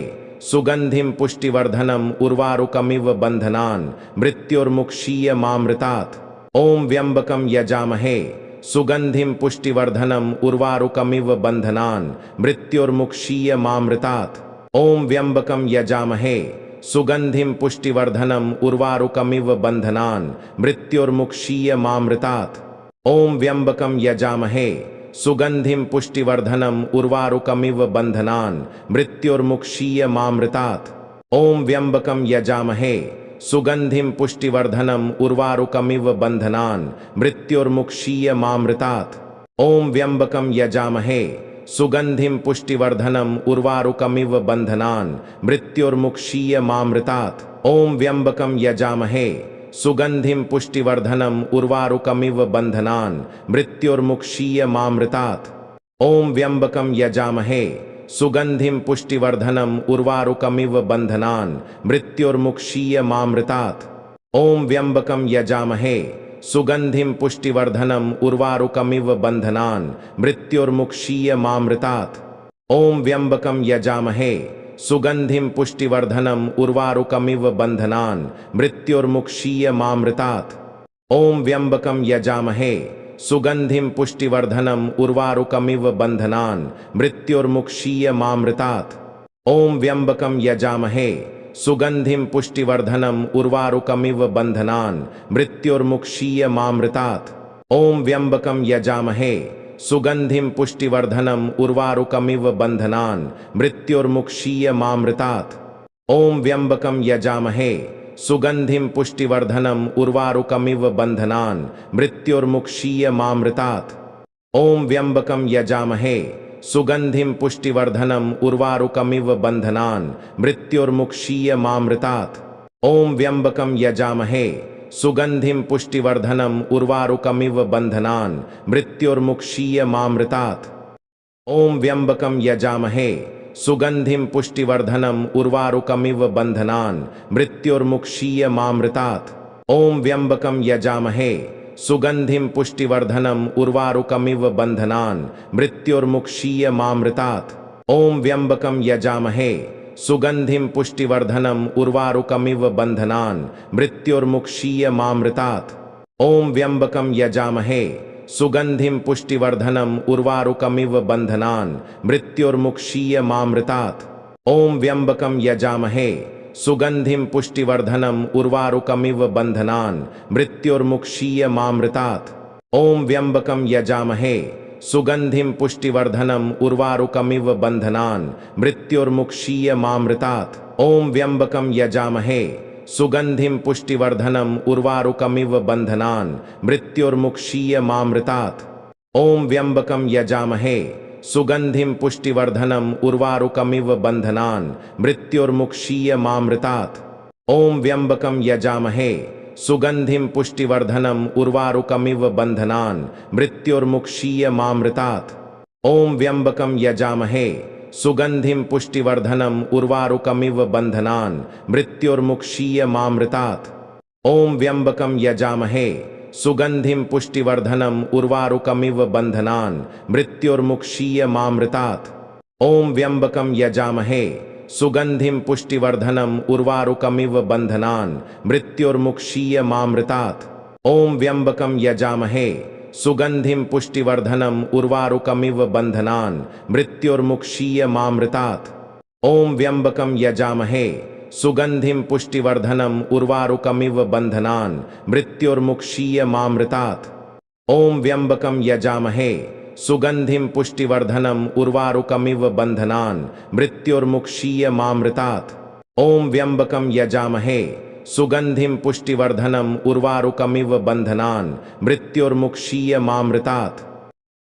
A: सुगंधिं पुष्टिवर्धनम् उर्वारुकमिव बन्धनान् मृत्युर्मुक्षीयमामृतात्। ॐ व्यम्बकं यजामहे सुगंधिं पुष्टिवर्धनम् उर्वारुकमिव बन्धनान् मृत्युर्मुक्षीयमामृतात्। ॐ व्यम्बकं यजामहे सुगंधिं पुष्टिवर्धनम् उर्वारुकमिव बन्धनान् मृत्युर्मुक्षीयमामृतात्। ॐ व्यम्बकं यजामहे सुगंधिं पुष्टिवर्धनम् उर्वारुकमिव बन्धनान् मृत्युर्मुक्षीयमामृतात्। ॐ व्यम्बकं यजामहे सुगंधिं पुष्टिवर्धनम् उर्वारुकमिव बन्धनान् मृत्युर्मुक्षीयमामृतात्। ॐ व्यम्बकं यजामहे सुगंधिं पुष्टिवर्धनम् उर्वारुकमिव बन्धनान् मृत्युर्मुक्षीयमामृतात्। ॐ व्यम्बकं यजामहे सुगंधिं पुष्टिवर्धनम् उर्वारुकमिव बन्धनान् मृत्युर्मुक्षीयमामृतात्। ॐ व्यम्बकं यजामहे सुगंधिं पुष्टिवर्धनम् उर्वारुकमिव बन्धनान् मृत्युर्मुक्षीयमामृतात्। ॐ व्यम्बकं यजामहे सुगंधिं पुष्टिवर्धनम् उर्वारुकमिव बन्धनान् मृत्युर्मुक्षीयमामृतात्। ॐ व्यम्बकं यजामहे सुगंधिं पुष्टिवर्धनम् उर्वारुकमिव बन्धनान् मृत्युर्मुक्षीयमामृतात्। ॐ व्यम्बकं यजामहे सुगंधिं पुष्टिवर्धनम् उर्वारुकमिव बन्धनान् मृत्युर्मुक्षीयमामृतात्। ॐ व्यम्बकं यजामहे सुगंधिं पुष्टिवर्धनम् उर्वारुकमिव बन्धनान् मृत्युर्मुक्षीयमामृतात्। ॐ व्यम्बकं यजामहे सुगंधिं पुष्टिवर्धनम् उर्वारुकमिव बन्धनान् मृत्युर्मुक्षीयमामृतात्। ॐ व्यम्बकं यजामहे सुगंधिं पुष्टिवर्धनम् उर्वारुकमिव बन्धनान् मृत्युर्मुक्षीयमामृतात्। ॐ व्यम्बकं यजामहे सुगंधिं पुष्टिवर्धनम् उर्वारुकमिव बन्धनान् मृत्युर्मुक्षीयमामृतात्। ॐ व्यम्बकं यजामहे सुगंधिं पुष्टिवर्धनम् उर्वारुकमिव बन्धनान् मृत्युर्मुक्षीयमामृतात्। ॐ व्यम्बकं यजामहे सुगंधिं पुष्टिवर्धनम् उर्वारुकमिव बन्धनान् मृत्युर्मुक्षीयमामृतात्। ॐ व्यम्बकं यजामहे सुगंधिं पुष्टिवर्धनम् उर्वारुकमिव बन्धनान् मृत्युर्मुक्षीयमामृतात्। ॐ व्यम्बकं यजामहे सुगंधिं पुष्टिवर्धनम् उर्वारुकमिव बन्धनान् मृत्युर्मुक्षीयमामृतात्। ॐ व्यम्बकं यजामहे सुगंधिं पुष्टिवर्धनम् उर्वारुकमिव बन्धनान् मृत्युर्मुक्षीयमामृतात्। ॐ व्यम्बकं यजामहे सुगंधिं पुष्टिवर्धनम् उर्वारुकमिव बन्धनान् मृत्युर्मुक्षीयमामृतात्। ॐ व्यम्बकं यजामहे सुगंधिं पुष्टिवर्धनम् उर्वारुकमिव बन्धनान् मृत्युर्मुक्षीयमामृतात्। ॐ व्यम्बकं यजामहे सुगंधिं पुष्टिवर्धनम् उर्वारुकमिव बन्धनान् मृत्युर्मुक्षीयमामृतात्। ॐ व्यम्बकं यजामहे सुगंधिं पुष्टिवर्धनम् उर्वारुकमिव बन्धनान् मृत्युर्मुक्षीयमामृतात्। ओम व्यंबकं यजामहे सुगंधिं पुष्टिवर्धनम् उर्वारुकमिव बन्धनान् मृत्युर्मुक्षीयमामृतात्। ओम व्यंबकं यजामहे सुगंधिं पुष्टिवर्धनम् उर्वारुकमिव बन्धनान् मृत्युर्मुक्षीयमामृतात्। ओम व्यंबकं यजामहे सुगंधिं पुष्टिवर्धनम् उर्वारुकमिव बन्धनान् मृत्युर्मुक्षीयमामृतात्। ओम व्यंबकं यजामहे सुगंधिं पुष्टिवर्धनम् उर्वारुकमिव बन्धनान् मृत्युर्मुक्षीयमामृतात्। ओम व्यंबकं यजामहे सुगंधिं पुष्टिवर्धनम् उर्वारुकमिव बन्धनान् मृत्युर्मुक्षीयमामृतात्। ओम व्यंबकं यजामहे सुगंधिं पुष्टिवर्धनम् उर्वारुकमिव बन्धनान् मृत्युर्मुक्षीयमामृतात्। ओम व्यंबकं यजामहे सुगंधिं पुष्टिवर्धनम् उर्वारुकमिव बन्धनान् मृत्युर्मुक्षीयमामृतात्। ओम व्यंबकं यजामहे सुगंधिं पुष्टिवर्धनम् उर्वारुकमिव बन्धनान् मृत्युर्मुक्षीयमामृतात्।